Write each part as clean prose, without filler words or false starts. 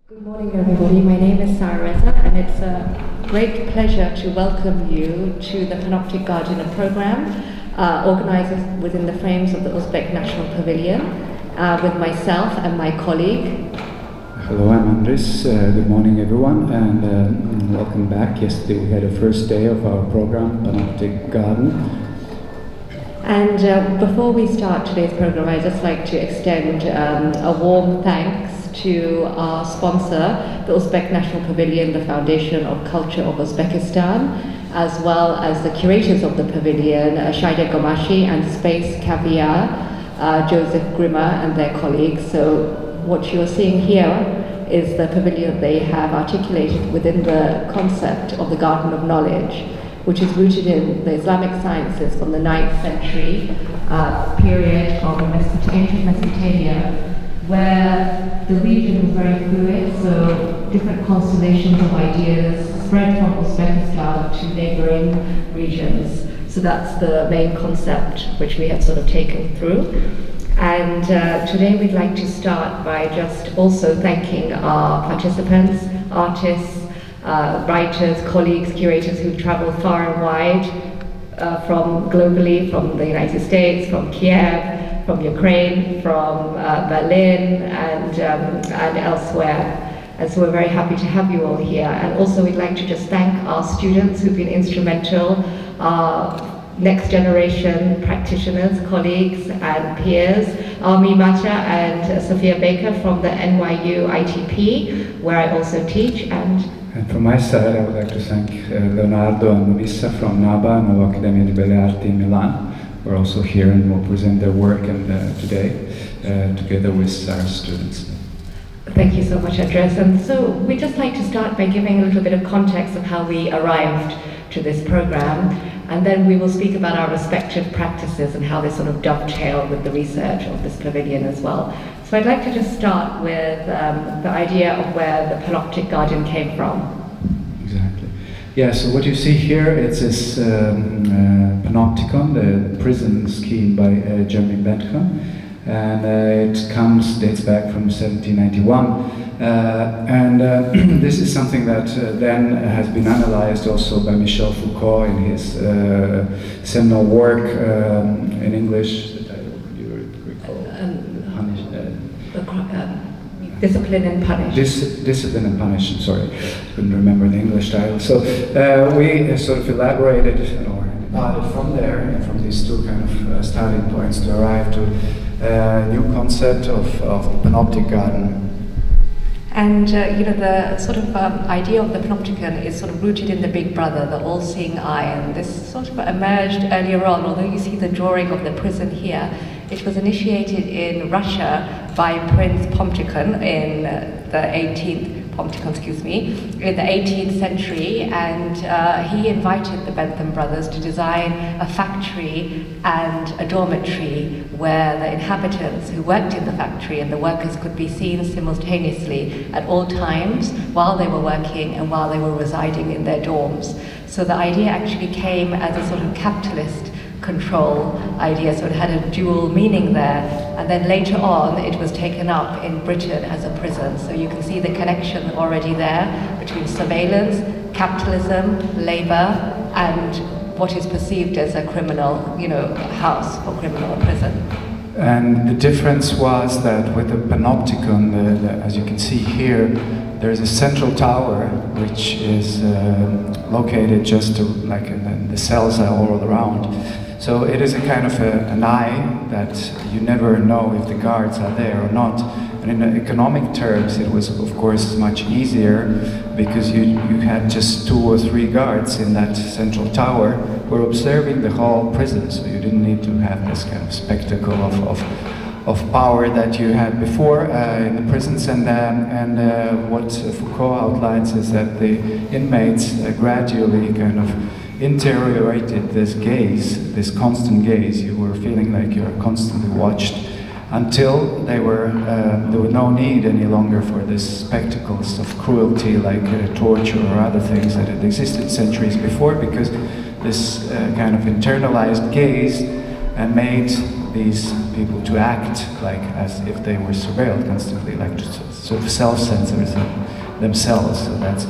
Good morning, everybody. My name is Sara Raza, and it's a great pleasure to welcome you to the Panoptic Garden program, organized within the frames of the Uzbek National Pavilion, with myself and my colleague. Hello, I'm Andris. Good morning, everyone, and welcome back. Yesterday we had a first day of our program, Panoptic Garden. And before we start today's program, I'd just like to extend a warm thanks to our sponsor, the Uzbek National Pavilion, the Foundation of Culture of Uzbekistan, as well as the curators of the pavilion, Shaida Gomashi and Space Caviar, Joseph Grimmer and their colleagues. So what you're seeing here is the pavilion they have articulated within the concept of the Garden of Knowledge, which is rooted in the Islamic sciences from the 9th century period of ancient Mesopotamia, where the region was very fluid, so different constellations of ideas spread from Uzbekistan to neighboring regions. So that's the main concept which we have sort of taken through. And today we'd like to start by just also thanking our participants, artists, writers, colleagues, curators who've traveled far and wide from globally, from the United States, from Kiev, from Ukraine, from Berlin, and elsewhere. And so we're very happy to have you all here. And also we'd like to just thank our students who've been instrumental, our next generation practitioners, colleagues and peers, Armi Mata and Sophia Baker from the NYU ITP, where I also teach. And from my side, I would like to thank Leonardo and Melissa from NABA, Nuova Accademia di Belle Arti in Milan. We're also here and will present their work today together with Sara's students. Thank you so much, Andris. And so we'd just like to start by giving a little bit of context of how we arrived to this program, and then we will speak about our respective practices and how they sort of dovetail with the research of this pavilion as well. So I'd like to just start with the idea of where the Panoptic Garden came from. Exactly. Yeah, so what you see here, it's this Panopticon, the prison scheme by Jeremy Bentham, and it dates back from 1791. This is something that then has been analyzed also by Michel Foucault in his seminal work in English. The title, could you recall? Discipline and Punish. Discipline and Punish, sorry, couldn't remember the English title. So we sort of elaborated or departed from there, and from these two kind of starting points to arrive to a new concept of the Panoptic Garden. And the sort of idea of the Panopticon is sort of rooted in the Big Brother, the all-seeing eye, and this sort of emerged earlier on. Although you see the drawing of the prison here, it was initiated in Russia by Prince Potemkin in the 18th century, and he invited the Bentham brothers to design a factory and a dormitory where the inhabitants who worked in the factory and the workers could be seen simultaneously at all times while they were working and while they were residing in their dorms. So the idea actually came as a sort of capitalist control idea, so it had a dual meaning there, and then later on it was taken up in Britain as a prison. So you can see the connection already there between surveillance, capitalism, labor, and what is perceived as a criminal, house for criminal prison. And the difference was that with the Panopticon, as you can see here, there's a central tower which is located just like the cells are all around. So it is a kind of an eye that you never know if the guards are there or not. And in economic terms, it was of course much easier because you had just 2 or 3 guards in that central tower who were observing the whole prison. So you didn't need to have this kind of spectacle of power that you had before in the prisons. And what Foucault outlines is that the inmates gradually kind of interiorated this gaze, this constant gaze. You were feeling like you were constantly watched until there was no need any longer for these spectacles of cruelty like torture or other things that had existed centuries before, because this kind of internalized gaze made these people to act like as if they were surveilled constantly, like to sort of self-censor themselves. So that's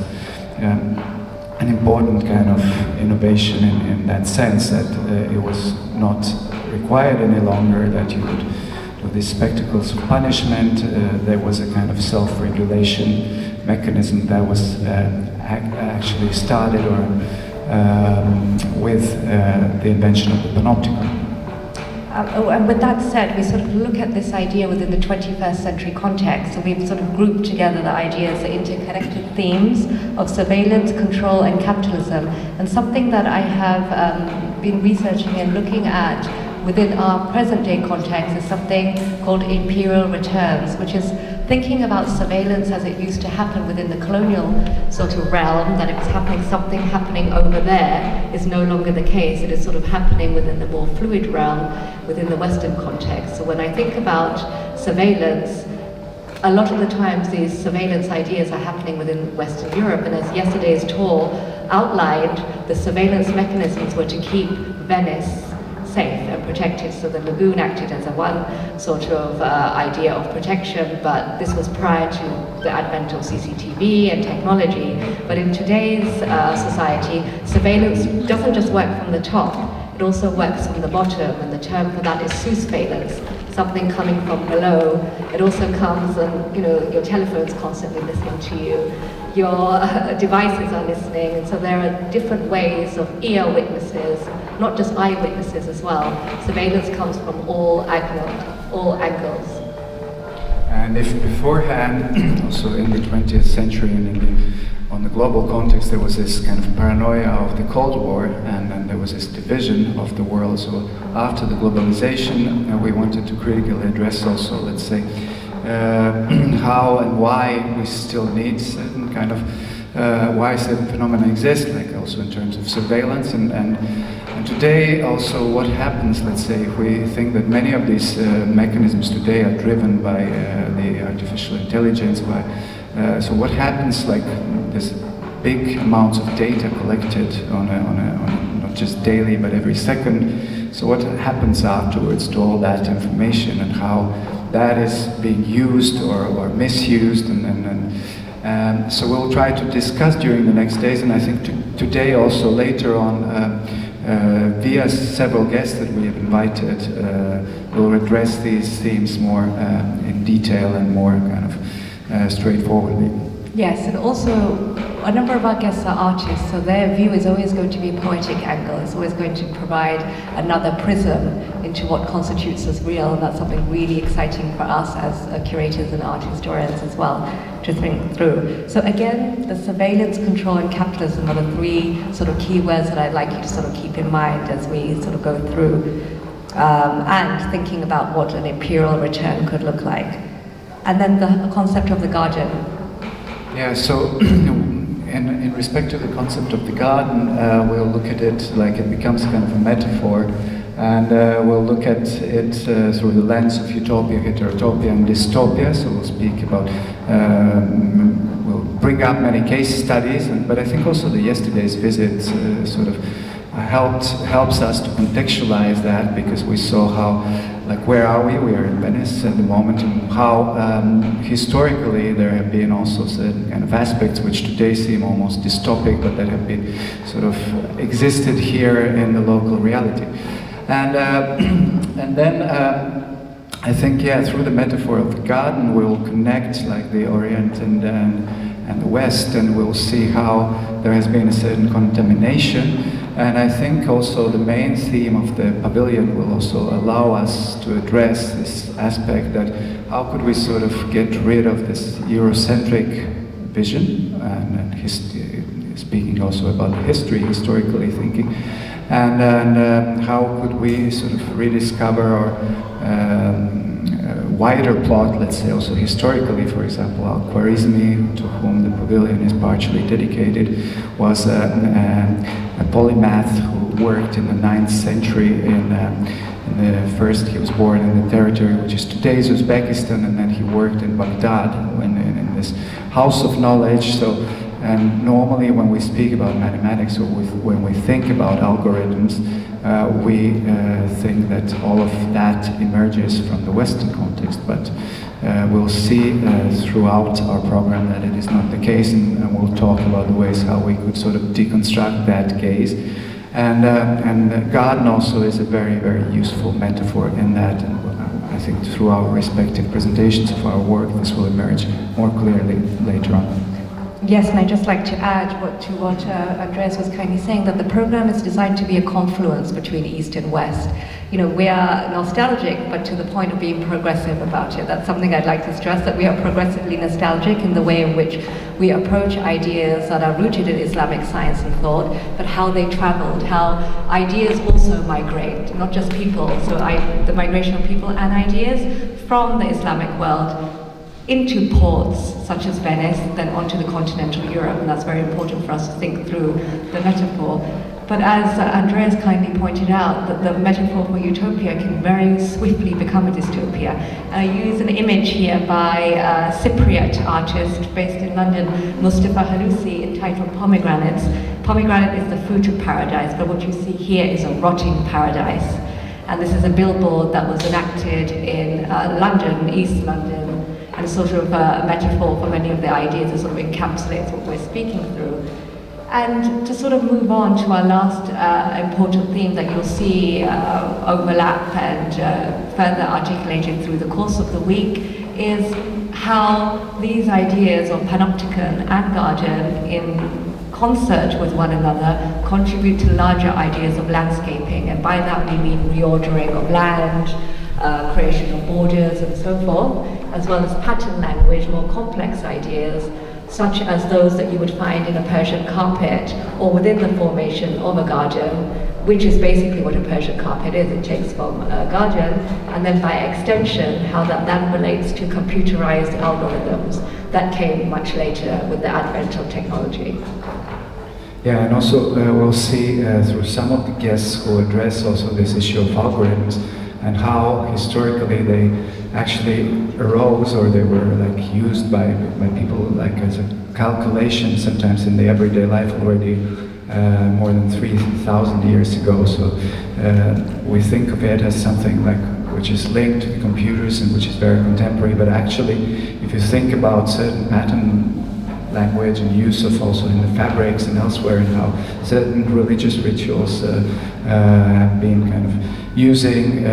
an important kind of innovation in that sense, that it was not required any longer that you would do these spectacles of punishment. There was a kind of self-regulation mechanism that was actually started with the invention of the Panopticon. And with that said, we sort of look at this idea within the 21st century context, and we've sort of grouped together the ideas, the interconnected themes of surveillance, control, and capitalism. And something that I have been researching and looking at within our present-day context is something called imperial returns, which is thinking about surveillance as it used to happen within the colonial sort of realm, that it was something happening over there is no longer the case. It is sort of happening within the more fluid realm, within the Western context. So when I think about surveillance, a lot of the times these surveillance ideas are happening within Western Europe, and as yesterday's tour outlined, the surveillance mechanisms were to keep Venice safe and protected. So the lagoon acted as a one sort of idea of protection, but this was prior to the advent of CCTV and technology. But in today's society, surveillance doesn't just work from the top, it also works from the bottom, and the term for that is surveillance, something coming from below. It also comes and, your telephone's constantly listening to you, your devices are listening, and so there are different ways of ear witnesses, not just eyewitnesses as well. Surveillance comes from all angles. And if beforehand, also in the 20th century and on the global context, there was this kind of paranoia of the Cold War, and then there was this division of the world. So after the globalization, we wanted to critically address also, let's say, how and why we still need certain kind of why certain phenomena exist, like also in terms of surveillance, and today also what happens, let's say, if we think that many of these mechanisms today are driven by the artificial intelligence, so what happens, like there's big amounts of data collected on not just daily but every second. So what happens afterwards to all that information, and how that is being used or misused, and so we'll try to discuss during the next days, and I think today also later on via several guests that we have invited, we'll address these themes more in detail and more kind of straightforwardly. Yes, and also a number of our guests are artists, so their view is always going to be a poetic angle. It's always going to provide another prism into what constitutes as real, and that's something really exciting for us as curators and art historians as well to think through. So again, the surveillance, control, and capitalism are the three sort of key words that I'd like you to sort of keep in mind as we sort of go through, and thinking about what an imperial return could look like. And then the concept of the garden. Yeah, so in respect to the concept of the garden, we'll look at it like it becomes kind of a metaphor, and we'll look at it through the lens of utopia, heterotopia, and dystopia. So we'll speak about, we'll bring up many case studies, but I think also the yesterday's visit sort of helps us to contextualize that, because we saw how, like, where are we? We are in Venice at the moment, and how historically there have been also certain kind of aspects which today seem almost dystopic, but that have been sort of existed here in the local reality. And then I think, yeah, through the metaphor of the garden, we'll connect like the Orient and the West, and we'll see how there has been a certain contamination. And I think also the main theme of the pavilion will also allow us to address this aspect, that how could we sort of get rid of this Eurocentric vision, and speaking also about history, historically thinking, and how could we sort of rediscover our wider plot, let's say also historically. For example, Algorizmi, to whom the pavilion is partially dedicated, was a polymath who worked in the 9th century he was born in the territory which is today's Uzbekistan, and then he worked in Baghdad in this house of knowledge. So And normally when we speak about mathematics or when we think about algorithms, we think that all of that emerges from the Western context, but we'll see throughout our program that it is not the case, and we'll talk about the ways how we could sort of deconstruct that case. And garden also is a very, very useful metaphor in that, and I think through our respective presentations of our work, this will emerge more clearly later on. Yes, and I'd just like to add to what Andreas was kindly saying, that the program is designed to be a confluence between East and West. You know, we are nostalgic, but to the point of being progressive about it. That's something I'd like to stress, that we are progressively nostalgic in the way in which we approach ideas that are rooted in Islamic science and thought, but how they traveled, how ideas also migrate, not just people, so the migration of people and ideas from the Islamic world into ports such as Venice, then onto the continental Europe, and that's very important for us to think through the metaphor. But as Andreas kindly pointed out, that the metaphor for utopia can very swiftly become a dystopia. And I use an image here by a Cypriot artist based in London, Mustafa Halusi, entitled Pomegranates. Pomegranate is the fruit of paradise, but what you see here is a rotting paradise. And this is a billboard that was enacted in London, East London, and sort of a metaphor for many of the ideas that sort of encapsulates what we're speaking through. And to sort of move on to our last important theme that you'll see overlap and further articulated through the course of the week is how these ideas of panopticon and garden in concert with one another contribute to larger ideas of landscaping, and by that we mean reordering of land, creation of borders and so forth, as well as pattern language, more complex ideas, such as those that you would find in a Persian carpet or within the formation of a garden, which is basically what a Persian carpet is. It takes from a garden, and then by extension, how that then relates to computerized algorithms that came much later with the advent of technology. Yeah, and also we'll see through some of the guests who address also this issue of algorithms and how historically they actually arose, or they were like used by people like as a calculation sometimes in the everyday life already more than 3,000 years ago. So we think of it as something like which is linked to the computers and which is very contemporary, but actually if you think about certain pattern language and use of also in the fabrics and elsewhere, and how certain religious rituals have been kind of using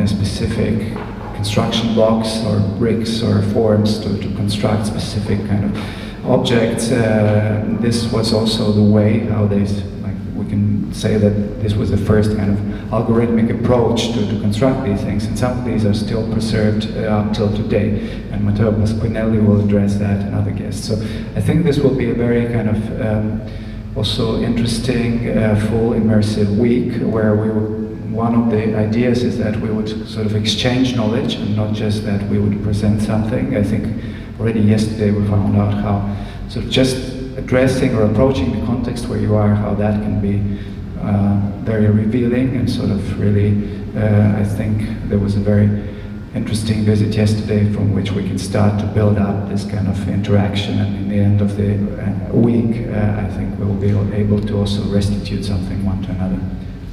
specific construction blocks or bricks or forms to construct specific kind of objects. This was also the way how they, like, we can say that this was the first kind of algorithmic approach to construct these things, and some of these are still preserved until today, and Matteo Pasquinelli will address that and other guests. So I think this will be a very kind of also interesting, full immersive week, where one of the ideas is that we would sort of exchange knowledge and not just that we would present something. I think already yesterday we found out how sort of just addressing or approaching the context where you are, how that can be very revealing and sort of really, I think there was a very interesting visit yesterday from which we can start to build up this kind of interaction, and in the end of the week I think we'll be able to also restitute something one to another.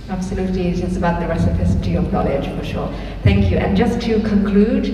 Absolutely, it is about the reciprocity of knowledge, for sure. Thank you. And just to conclude,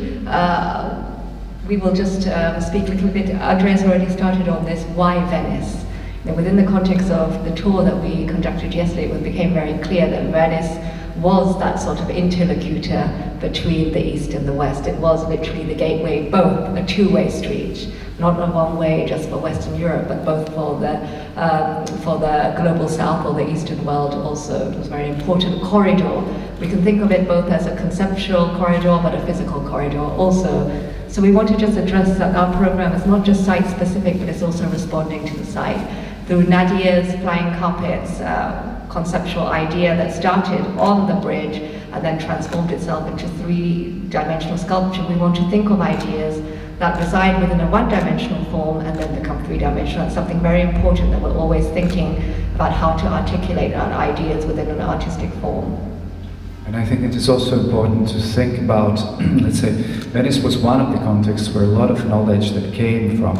we will just speak a little bit. Andreas already started on this. Why Venice? You know, within the context of the tour that we conducted yesterday, it became very clear that Venice was that sort of interlocutor between the East and the West. It was literally the gateway, both a two-way street, not a one-way just for Western Europe, but both for the global South or the Eastern world also. It was a very important corridor. We can think of it both as a conceptual corridor, but a physical corridor also. So we want to just address that our program is not just site-specific, but it's also responding to the site. Through Nadia's flying carpets, conceptual idea that started on the bridge and then transformed itself into three-dimensional sculpture, we want to think of ideas that reside within a one-dimensional form and then become three-dimensional. It's something very important that we're always thinking about how to articulate our ideas within an artistic form. And I think it is also important to think about, let's say, Venice was one of the contexts where a lot of knowledge that came from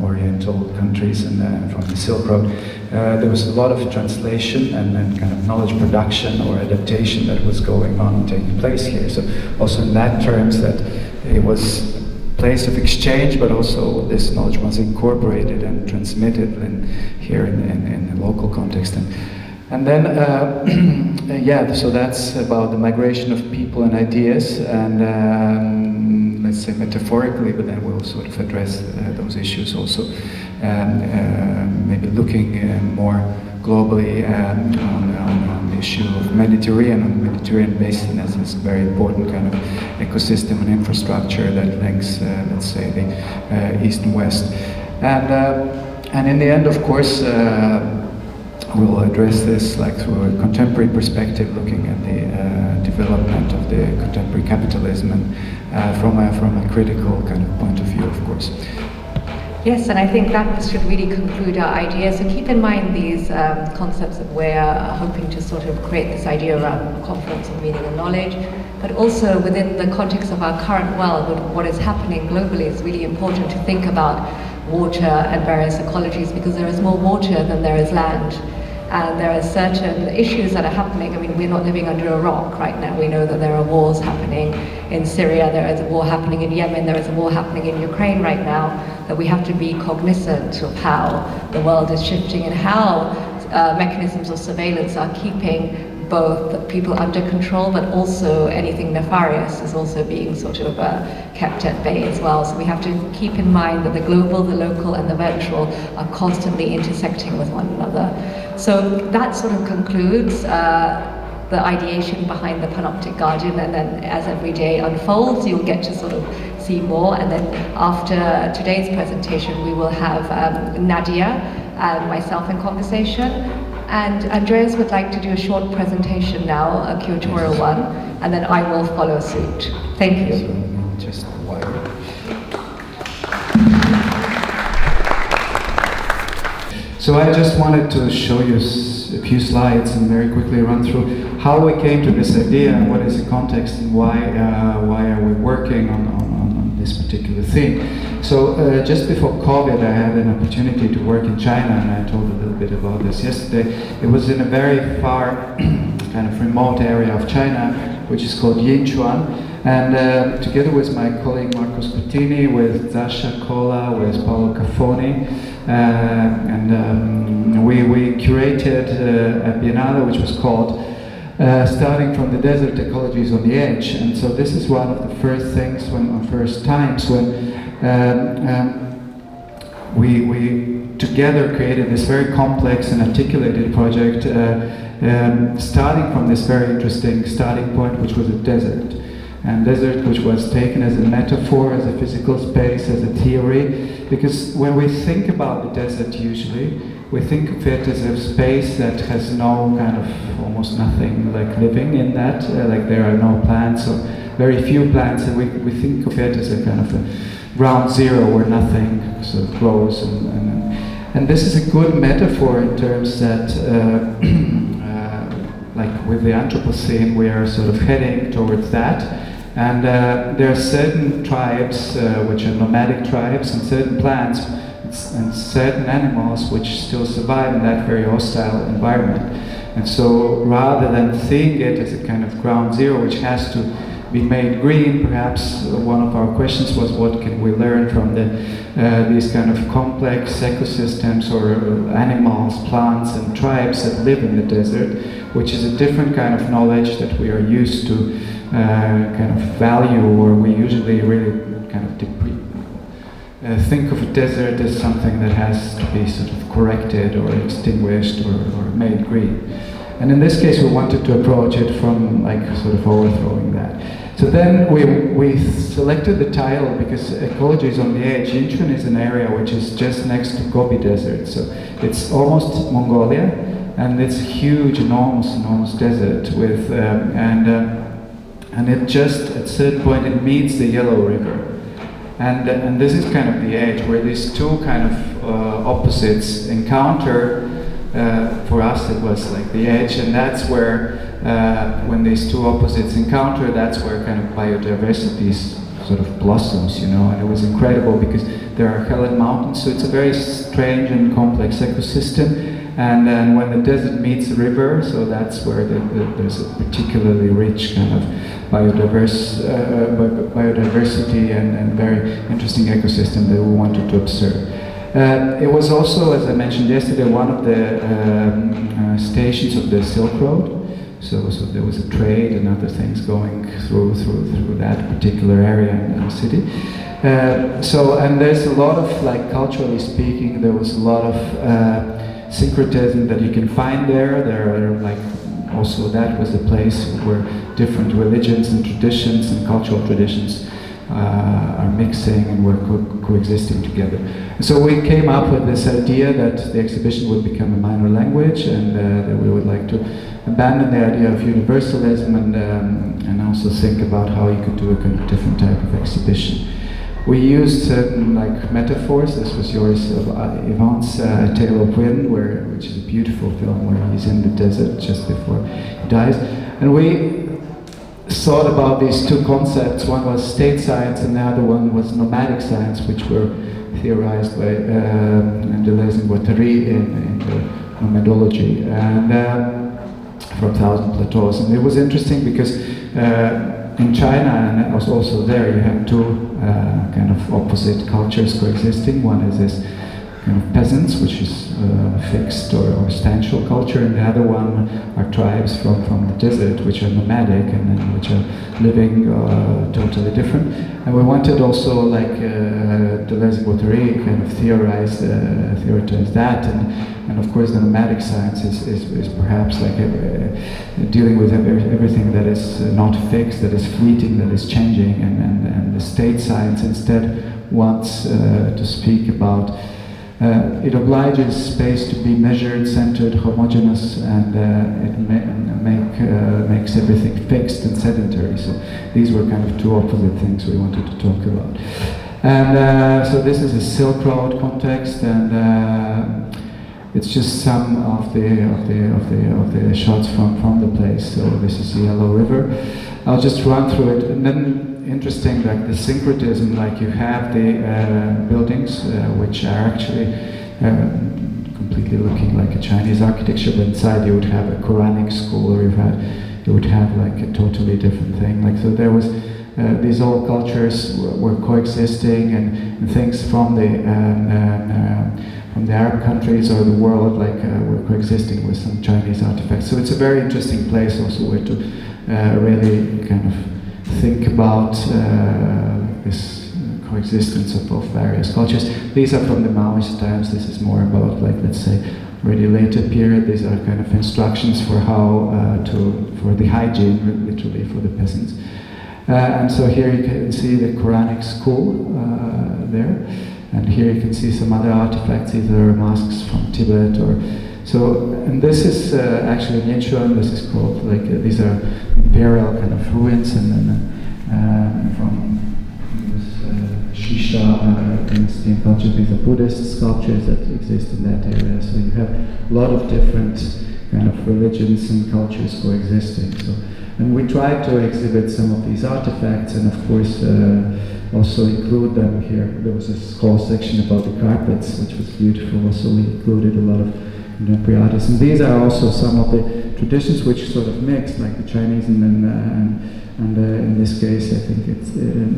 Oriental countries and from the Silk Road, there was a lot of translation and kind of knowledge production or adaptation that was going on, taking place here. So also in that terms that it was a place of exchange, but also this knowledge was incorporated and transmitted here in the local context. And then, yeah, so that's about the migration of people and ideas, and let's say metaphorically, but then we'll sort of address those issues also, maybe looking more globally on the issue of Mediterranean basin as this very important kind of ecosystem and infrastructure that links, let's say, the East and West. And in the end, of course, we'll address this like through a contemporary perspective, looking at the development of the contemporary capitalism and from a critical kind of point of view, of course. Yes, and I think that should really conclude our idea. So keep in mind these concepts that we're hoping to sort of create this idea around confluence of meaning and knowledge, but also within the context of our current world, what is happening globally, it's really important to think about water and various ecologies, because there is more water than there is land. And there are certain issues that are happening. I mean, we're not living under a rock right now. We know that there are wars happening in Syria, there is a war happening in Yemen, there is a war happening in Ukraine right now, that we have to be cognizant of how the world is shifting and how mechanisms of surveillance are keeping both people under control, but also anything nefarious is also being sort of kept at bay as well. So we have to keep in mind that the global, the local, and the virtual are constantly intersecting with one another. So that sort of concludes the ideation behind the Panoptic Garden, and then as every day unfolds, you'll get to sort of see more. And then after today's presentation, we will have Nadia and myself in conversation. And Andreas would like to do a short presentation now, a curatorial one, and then I will follow suit. Thank you. Just a while. So I just wanted to show you a few slides and very quickly run through how we came to this idea and what is the context and why are we working on this particular theme. So just before COVID, I had an opportunity to work in China, and I told a little bit about this yesterday. It was in a very far, kind of remote area of China, which is called Yinchuan. And together with my colleague Marcos Pettini, with Zasha Kola, with Paolo Caffoni, we curated a biennale which was called Starting from the Desert, Ecologies on the Edge. And so this is one of the first things, first times when we together created this very complex and articulated project, starting from this very interesting starting point, which was a desert. And desert which was taken as a metaphor, as a physical space, as a theory, because when we think about the desert usually, we think of it as a space that has no kind of, almost nothing like living in that, like there are no plants or very few plants, and we think of it as a kind of a ground zero where nothing sort of grows. And this is a good metaphor in terms that like with the Anthropocene, we are sort of heading towards that. And there are certain tribes, which are nomadic tribes, and certain plants and certain animals which still survive in that very hostile environment. And so rather than seeing it as a kind of ground zero which has to be made green, perhaps one of our questions was, what can we learn from these kind of complex ecosystems or animals, plants and tribes that live in the desert, which is a different kind of knowledge that we are used to kind of value, or we usually really kind of think of a desert as something that has to be sort of corrected or extinguished or made green. And in this case we wanted to approach it from like sort of overthrowing that. So then we selected the title because ecology is on the edge. Yinchuan is an area which is just next to Gobi Desert, so it's almost Mongolia, and it's a huge, enormous desert with and it just at a certain point it meets the Yellow River. And this is kind of the edge where these two kind of opposites encounter. For us it was like the edge, and that's where when these two opposites encounter, that's where kind of biodiversity sort of blossoms, you know, and it was incredible because there are Helen Mountains, so it's a very strange and complex ecosystem. And then when the desert meets the river, so that's where there's a particularly rich kind of biodiversity and very interesting ecosystem that we wanted to observe. It was also, as I mentioned yesterday, one of the stations of the Silk Road. So there was a trade and other things going through that particular area and city. And there's a lot of, like, culturally speaking, there was a lot of syncretism that you can find there. There are, like, also that was a place where different religions and traditions and cultural traditions are mixing and were coexisting together. So we came up with this idea that the exhibition would become a minor language, and that we would like to abandon the idea of universalism and also think about how you could do a kind of different type of exhibition. We used certain, like, metaphors. This was yours of Yvonne's Tale of Wind, which is a beautiful film where he's in the desert just before he dies. And we thought about these two concepts. One was state science and the other one was nomadic science, which were theorized by Deleuze and Guattari in the nomadology, and from Thousand Plateaus. And it was interesting because in China, and I was also there, you have two kind of opposite cultures coexisting. One is this kind of peasants, which is fixed or stantial culture, and the other one are tribes from the desert, which are nomadic and which are living totally different. And we wanted also, like, Deleuze and Guattari kind of theorize that, and of course the nomadic science is perhaps like dealing with everything that is not fixed, that is fleeting, that is changing, and the state science instead wants to speak about it obliges space to be measured, centered, homogeneous, and it makes everything fixed and sedentary. So these were kind of two opposite things we wanted to talk about. And so this is a Silk Road context, and it's just some of the shots from the place. So this is the Yellow River. I'll just run through it, and then interesting, like the syncretism, like you have the buildings which are actually completely looking like a Chinese architecture, but inside you would have a Quranic school, or you would have like a totally different thing. Like, so there was these old cultures were coexisting, and things from the Arab countries or the world, like were coexisting with some Chinese artifacts. So it's a very interesting place also where to really kind of think about this coexistence of various cultures. These are from the Maoist times. This is more about, like, let's say, already later period. These are kind of instructions for how for the hygiene, literally, for the peasants. And so here you can see the Quranic school there, and here you can see some other artifacts, either masks from Tibet or so. And this is actually in Incheon. This is called, like, these are imperial kind of ruins, and then from this Shisha dynasty and culture. These are Buddhist sculptures that exist in that area. So you have a lot of different kind of religions and cultures coexisting. So, and we tried to exhibit some of these artifacts, and of course also include them here. There was this whole section about the carpets, which was beautiful. Also, we included a lot of contemporary artists, and these are also some of the traditions which sort of mixed, like the Chinese and in this case, I think it's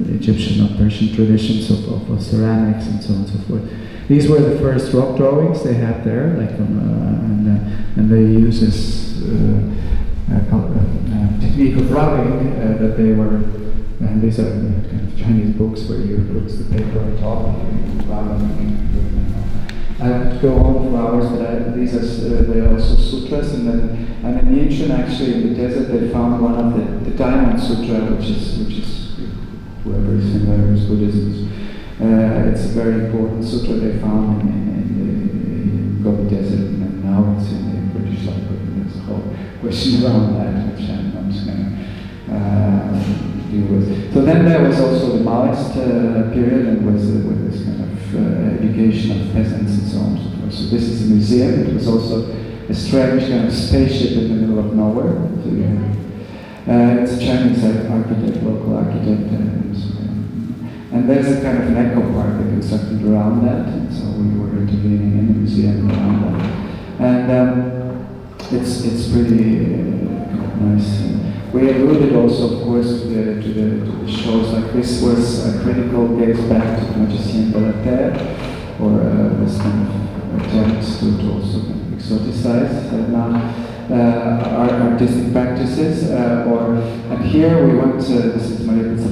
Egyptian or Persian traditions of ceramics and so on and so forth. These were the first rock drawings they had there, like and they use this technique of rubbing that they were. And these are kind of Chinese books where you put the paper on top and you rub them. I have to go on for hours, but these are they are also sutras, and in Incheon, actually in the desert, they found one of the Diamond Sutra, which is whoever is familiar with Buddhism. It's a very important sutra they found in the Gobi Desert, and now it's in the British Library. And there's a whole question around that, which I'm not going to deal with. So then there was also the Maoist period, and with this kind of education of peasants and so on and so forth. So this is a museum. It was also a strange kind of spaceship in the middle of nowhere. So it's a Chinese architect, local architect, and there's a kind of an echo park they constructed around that, and so we were intervening in the museum around that. And it's pretty nice. We alluded also, of course, to the shows like this was a critical gaze back to the magician de la terre, or this kind of attempt to also exoticize our artistic practices. And here we went, this is Maria Pizza,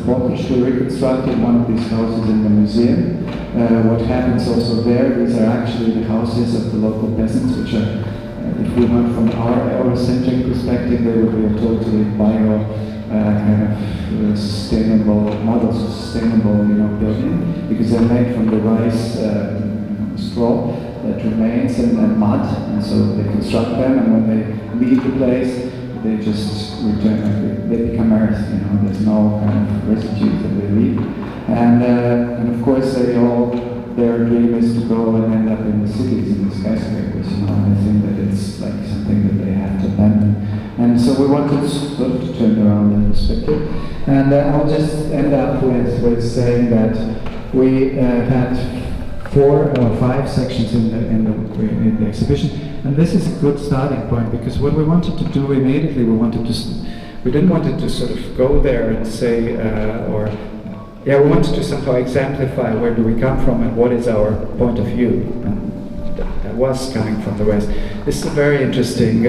to reconstruct one of these houses in the museum. What happens also there, these are actually the houses of the local peasants, which are, if we went from our Eurocentric perspective, they would be a totally kind of sustainable models of sustainable, building, because they're made from the rice straw that remains and mud, and so they construct them, and when they leave the place, they just return, they become earth. There's no kind of residue that they leave, and of course their dream is to go and end up in the cities, in the skyscrapers, and I think that it's like something that they have to abandon. And so we wanted to sort of turn around that perspective. And I'll just end up with saying that we had 4 or 5 sections in the exhibition, and this is a good starting point, because what we wanted to do immediately, we didn't want it to sort of go there and say, we wanted to somehow exemplify where do we come from and what is our point of view. And that was coming from the West. This is a very interesting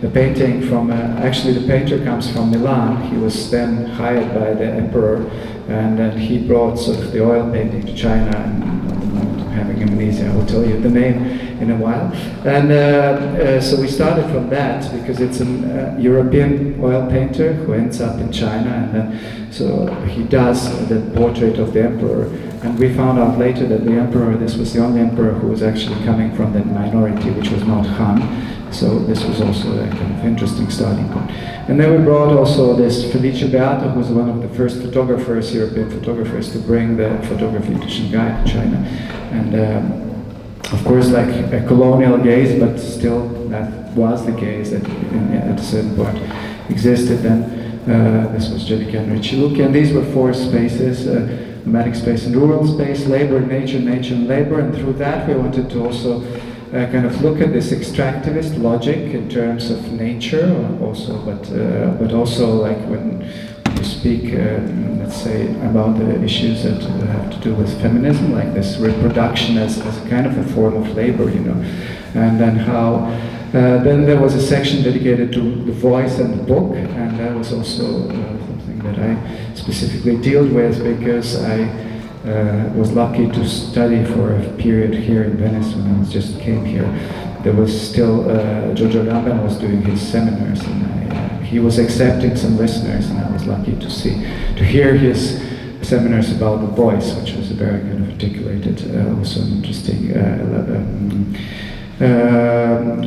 the painting from, actually the painter comes from Milan. He was then hired by the emperor, and then he brought sort of the oil painting to China, and I'm having amnesia, I will tell you the name in a while. And so we started from that, because it's a European oil painter who ends up in China, and then so he does the portrait of the emperor, and we found out later that the emperor, this was the only emperor who was actually coming from the minority, which was not Han. So this was also a kind of interesting starting point. And then we brought also this Felice Beato, who was one of the first photographers, European photographers, to bring the photography to Shanghai, to China. And of course, like a colonial gaze, but still that was the gaze that at a certain point existed. Then this was Jelica and Richiluki, and these were 4 spaces, nomadic space and rural space, labor, nature, nature and labor, and through that we wanted to also kind of look at this extractivist logic in terms of nature also, but also like when you speak, let's say, about the issues that have to do with feminism, like this reproduction as a kind of a form of labor, and then how then there was a section dedicated to the voice and the book, and that was also something that I specifically dealt with, because I was lucky to study for a period here in Venice when I just came here. There was still, Giorgio Agamben was doing his seminars, and he was accepting some listeners, and I was lucky to hear his seminars about the voice, which was a very kind of articulated, also an interesting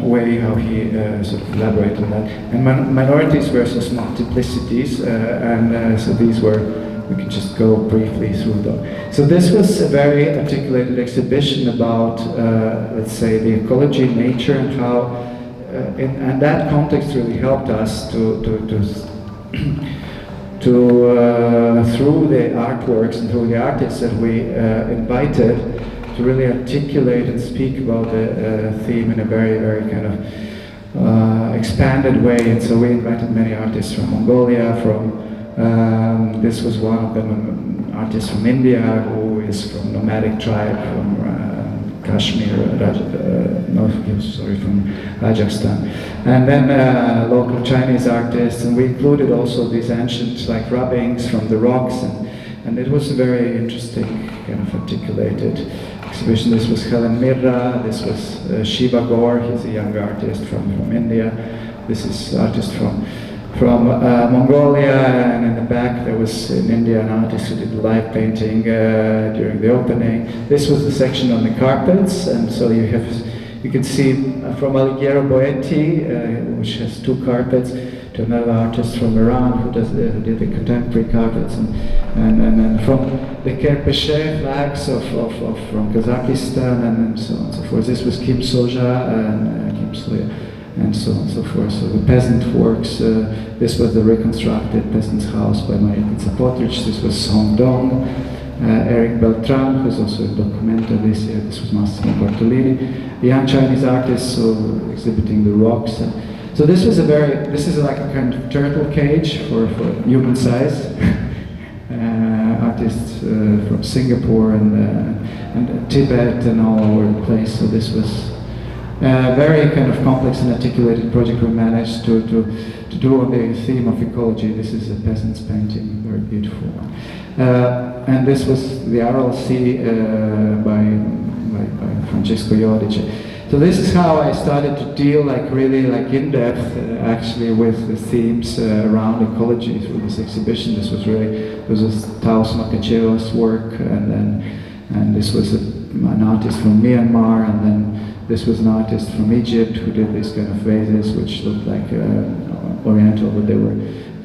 way how he sort of elaborated on that. And minorities versus multiplicities, and so these were, we can just go briefly through them. So this was a very articulated exhibition about, let's say, the ecology, nature, and how, and that context really helped us to through the artworks and through the artists that we invited, to really articulate and speak about the theme in a very, very kind of expanded way. And so we invited many artists from Mongolia, this was one of them, an artist from India who is from nomadic tribe from Kashmir, from Rajasthan, and then local Chinese artists, and we included also these ancient like rubbings from the rocks, and it was a very interesting kind of articulated exhibition. This was Helen Mirra, this was Shiva Gaur, he's a young artist from India, this is artist from Mongolia, and in the back there was in India an artist who did live painting during the opening. This was the section on the carpets, and so you can see from Alighiero Boetti, which has 2 carpets, to another artist from Iran who did the contemporary carpets, and from the Kerpeshe flags from Kazakhstan, and so on and so forth. This was Kim Soja and archetypes, so, yeah, and so on and so forth. So the peasant works, this was the reconstructed peasant's house by Maria Pizza-Potrich, this was Song Dong, Eric Beltran, who's also a documenter this year, this was Massimo Bartolini, the young Chinese artists exhibiting the rocks. So this is like a kind of turtle cage for human size. Artists from Singapore and Tibet and all over the place. So this was a very kind of complex and articulated project we managed to do on the theme of ecology. This is a peasant's painting, very beautiful one. And this was the RLC by Francesco Iodice. So this is how I started to deal really in depth actually with the themes around ecology through this exhibition. This was Taos Makachewa's work, and this was an artist from Myanmar, and then this was an artist from Egypt who did these kind of vases which looked like Oriental, but they were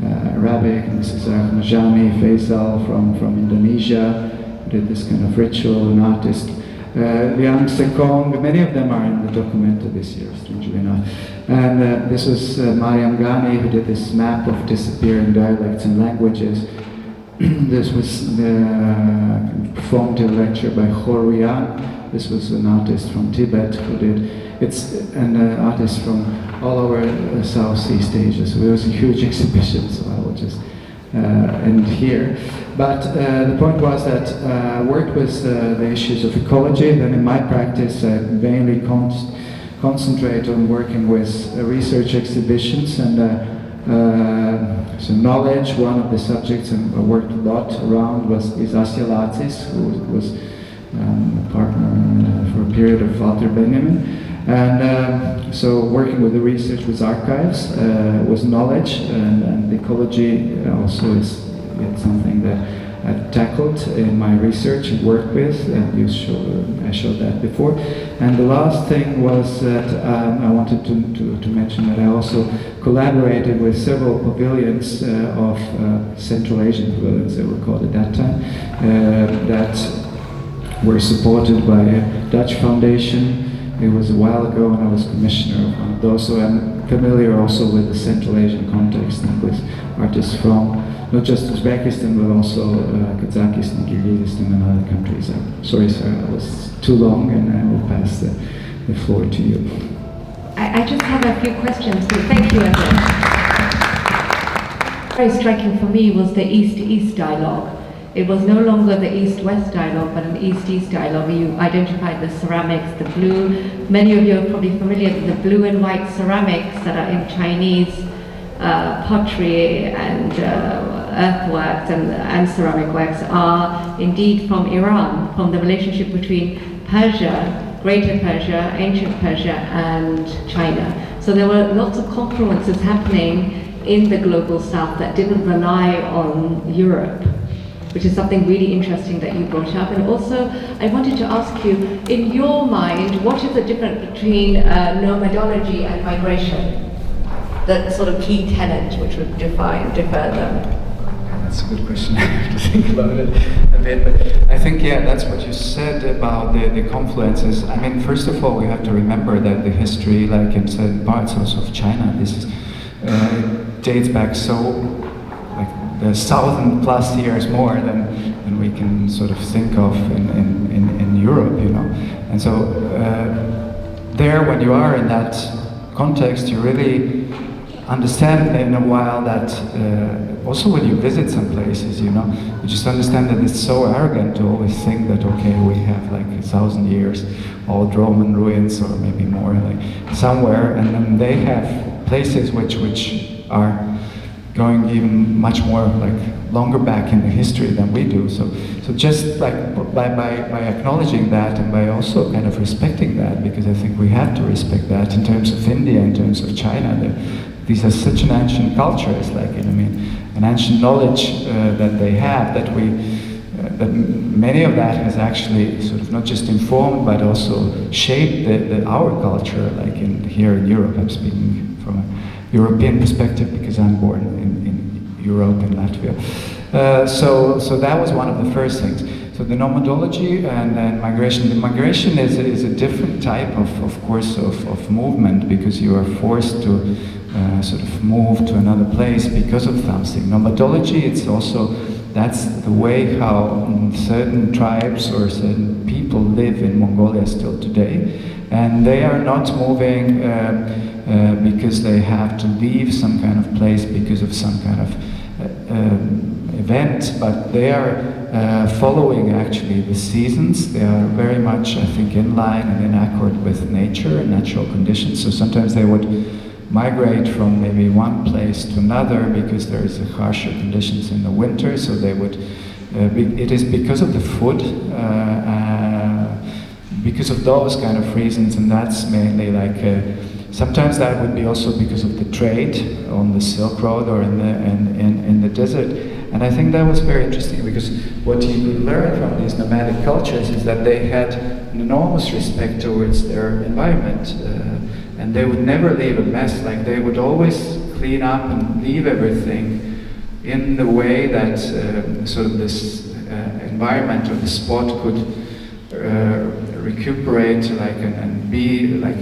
Arabic. And this is Najami Faisal from Indonesia who did this kind of ritual, an artist. Liang Sekong, many of them are in the documenta this year, strangely enough. And this was Mariam Ghani, who did this map of disappearing dialects and languages. This was performed in a lecture by Chorally. This was an artist from Tibet who did, an artist from all over Southeast Asia. So it was a huge exhibition, so I will just end here. But the point was that I worked with the issues of ecology. Then in my practice, I mainly concentrate on working with research exhibitions and so knowledge. One of the subjects I worked a lot around is Asya Latzis, who was a partner for a period of Walter Benjamin. And so working with the research with archives was knowledge, and ecology also is something that I've tackled in my research and worked with, and I showed that before. And the last thing was that I wanted to mention that I also collaborated with several pavilions of Central Asian pavilions, they were called at that time, that were supported by a Dutch foundation. It was a while ago, and I was commissioner of one of those, so I'm familiar also with the Central Asian context and with artists from not just Uzbekistan, but also Kazakhstan, Kyrgyzstan, and other countries. I'm sorry, Sarah, that was too long, and I will pass the floor to you. I just have a few questions, so thank you, everyone. Very striking for me was the East-East dialogue. It was no longer the East-West dialogue, but an East-East dialogue. You identified the ceramics, the blue. Many of you are probably familiar with the blue and white ceramics that are in Chinese pottery and earthworks and ceramic works are indeed from Iran, from the relationship between Persia, Greater Persia, Ancient Persia, and China. So there were lots of confluences happening in the global south that didn't rely on Europe, which is something really interesting that you brought up. And also, I wanted to ask you, in your mind, what is the difference between nomadology and migration? The sort of key tenet which would differ them. That's a good question. I have to think about it a bit. But I think, yeah, that's what you said about the confluences. I mean, first of all, we have to remember that the history, like in certain parts also of China, this is, it dates back so, like, the 1,000+ years more than we can sort of think of in Europe, you know. And so there, when you are in that context, you really understand in a while that also when you visit some places, you know, you just understand that it's so arrogant to always think that, okay, we have like 1,000 years old Roman ruins or maybe more, like somewhere, and then they have places which are going even much more like longer back in the history than we do. So just like by acknowledging that and by also kind of respecting that, because I think we have to respect that in terms of India, in terms of China. These are such an ancient cultures, like, I mean, an ancient knowledge that they have, that that many of that has actually sort of not just informed but also shaped our culture. Like here in Europe, I'm speaking from a European perspective because I'm born in Europe, in Latvia. So that was one of the first things. So the nomadology and migration. The migration is a different type of course of movement, because you are forced to sort of move to another place because of something. Nomadology, it's also, that's the way how certain tribes or certain people live in Mongolia still today, and they are not moving because they have to leave some kind of place because of some kind of event, but they are following actually the seasons. They are very much, I think, in line and in accord with nature and natural conditions. So sometimes they would migrate from maybe one place to another because there is harsher conditions in the winter, so they would, it is because of the food, because of those kind of reasons, and that's mainly like, sometimes that would be also because of the trade on the Silk Road or in the desert. And I think that was very interesting, because what you could learn from these nomadic cultures is that they had an enormous respect towards their environment, and they would never leave a mess. Like, they would always clean up and leave everything in the way that sort of this environment or the spot could recuperate, like, and be like,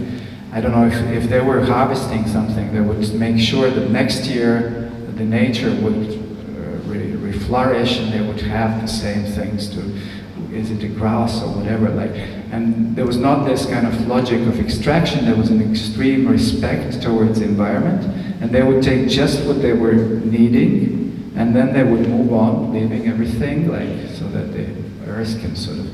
I don't know, if they were harvesting something, they would make sure that next year the nature would flourish, and they would have the same things to, is it a grass or whatever, like, and there was not this kind of logic of extraction. There was an extreme respect towards the environment, and they would take just what they were needing, and then they would move on, leaving everything, like, so that the earth can sort of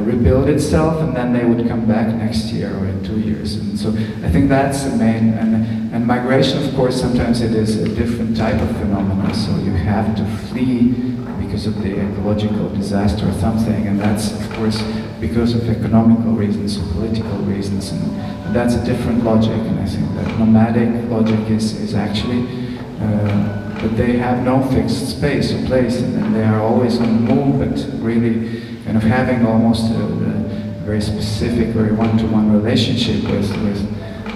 rebuild itself, and then they would come back next year or in 2 years. And so I think that's the main, and migration, of course, sometimes it is a different type of phenomenon, so you have to flee because of the ecological disaster or something, and that's, of course, because of economical reasons or political reasons, and that's a different logic. And I think that nomadic logic is actually, but they have no fixed space or place, and they are always on the move, but really kind of having almost a very specific, very one-to-one relationship with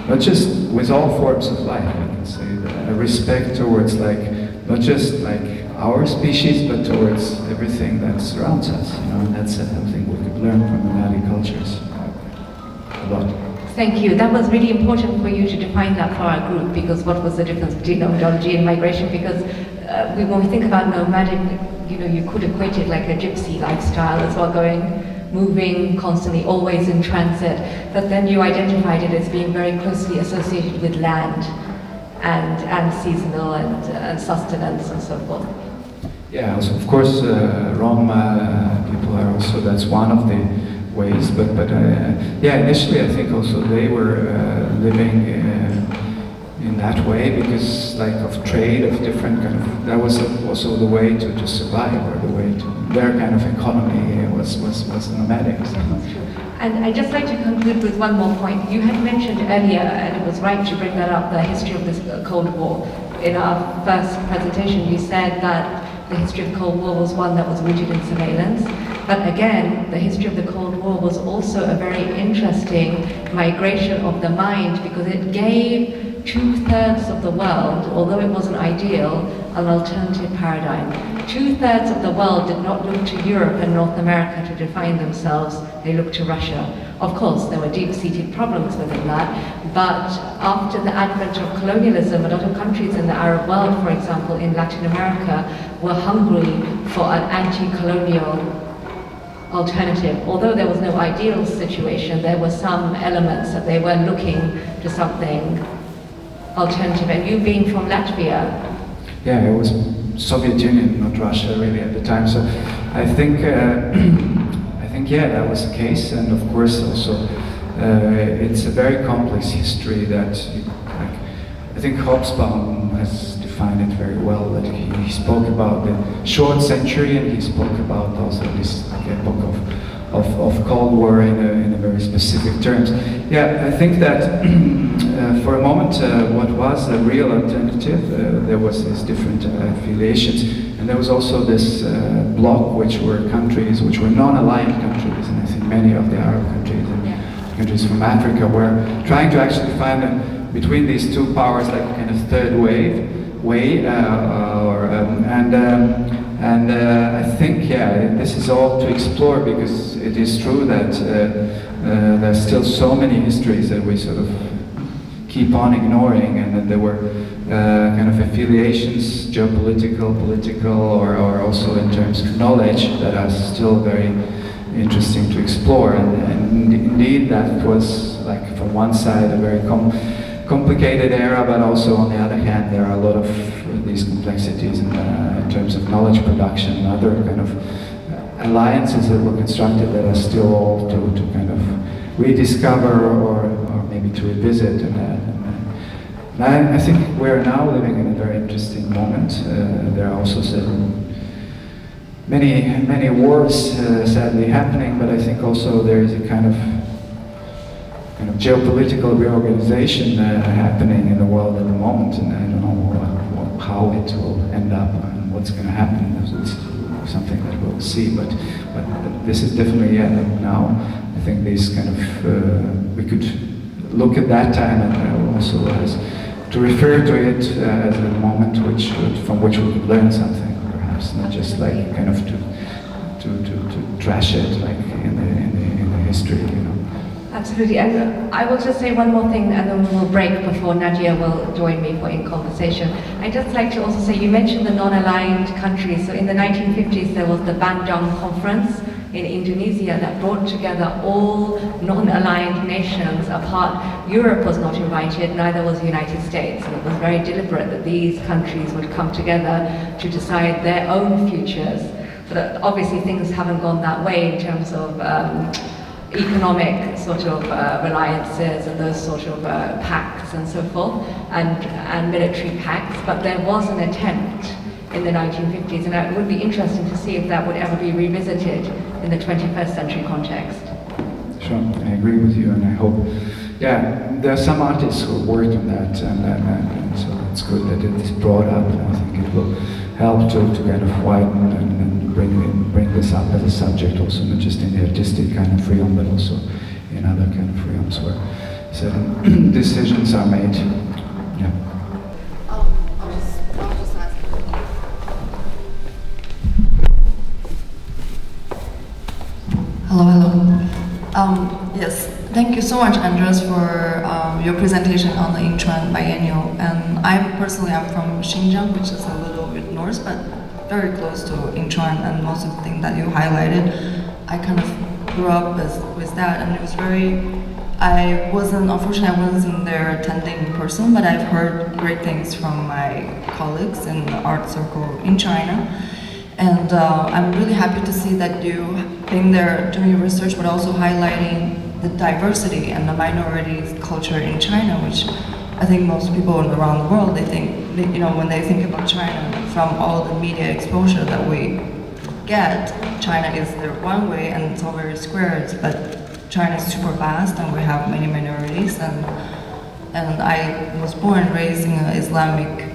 not just with all forms of life, I can say, a respect towards, like, not just like our species, but towards everything that surrounds us, you know, and that's something we could learn from nomadic cultures a lot. Thank you. That was really important for you to define that for our group, because what was the difference between nomadology and migration? Because when we think about nomadic, you know, you could equate it like a gypsy lifestyle as well, moving constantly, always in transit. But then you identified it as being very closely associated with land and seasonal and sustenance and so forth. Yeah, also, of course, Roma people are also, that's one of the ways, but yeah, initially I think also they were living in that way because, like, of trade, of different kind of, that was also the way to survive, or the way to, their kind of economy was nomadic. And I'd just like to conclude with one more point. You had mentioned earlier, and it was right to bring that up, the history of this Cold War. In our first presentation, you said that the history of the Cold War was one that was rooted in surveillance. But again, the history of the Cold War was also a very interesting migration of the mind, because it gave 2/3 of the world, although it wasn't ideal, an alternative paradigm. 2/3 of the world did not look to Europe and North America to define themselves, they looked to Russia. Of course, there were deep-seated problems within that, but after the advent of colonialism, a lot of countries in the Arab world, for example, in Latin America, were hungry for an anti-colonial alternative. Although there was no ideal situation, there were some elements that they were looking to something alternative. And you being from Latvia? Yeah, it was Soviet Union, not Russia really at the time. So I think yeah, that was the case. And of course also it's a very complex history that, like, I think Hobsbawm has defined it very well, that he spoke about the short century, and he spoke about also this, like, epoch of Cold War in a very specific terms. Yeah, I think that for a moment what was a real alternative, there was these different affiliations, and there was also this bloc, which were countries which were non-aligned countries, and I think many of the Arab countries and countries from Africa were trying to actually find between these two powers, like a kind of third way, And I think, yeah, this is all to explore, because it is true that there's still so many histories that we sort of keep on ignoring, and that there were kind of affiliations, geopolitical, political, or also in terms of knowledge, that are still very interesting to explore. And indeed, that was, like, from one side a very complicated era, but also on the other hand there are a lot of these complexities in terms of knowledge production and other kind of alliances that were constructed that are still all to kind of rediscover or maybe to revisit. And I think we're now living in a very interesting moment. There are also many wars sadly happening, but I think also there is a kind of geopolitical reorganization happening in the world at the moment, and I don't know how it will end up and what's going to happen. It's something that we'll see, but this is definitely, now I think these kind of we could look at that time and also as to refer to it as a moment from which we could learn something, perhaps not just like kind of to trash it like in the history, you know. Absolutely, and I will just say one more thing and then we'll break before Nadia will join me in conversation. I'd just like to also say, you mentioned the non-aligned countries. So in the 1950s there was the Bandung Conference in Indonesia that brought together all non-aligned nations apart. Europe was not invited, neither was the United States, and it was very deliberate that these countries would come together to decide their own futures. But obviously things haven't gone that way in terms of economic sort of reliances and those sort of pacts and so forth, and military pacts, but there was an attempt in the 1950s, and it would be interesting to see if that would ever be revisited in the 21st century context. Sure, I agree with you, and I hope, there are some artists who worked on that, and so it's good that it is brought up, and I think it will help to kind of widen and bring this up as a subject also, not just in the artistic kind of realm, but also in other kind of realms where certain decisions are made. Yeah. I'll just ask. Hello. Yes, thank you so much, Andris, for your presentation on the Inchuan Biennial. And I'm from Xinjiang, which is a little bit north, but very close to Inchuan, and most of the things that you highlighted, I kind of grew up with that, and it was unfortunately I wasn't there attending in person, but I've heard great things from my colleagues in the art circle in China. And I'm really happy to see that you've been there doing your research, but also highlighting the diversity and the minority culture in China, which I think most people around the world, they think, when they think about China, from all the media exposure that we get, China is their one way and it's all very square, but China is super vast and we have many minorities, and I was born and raised in an Islamic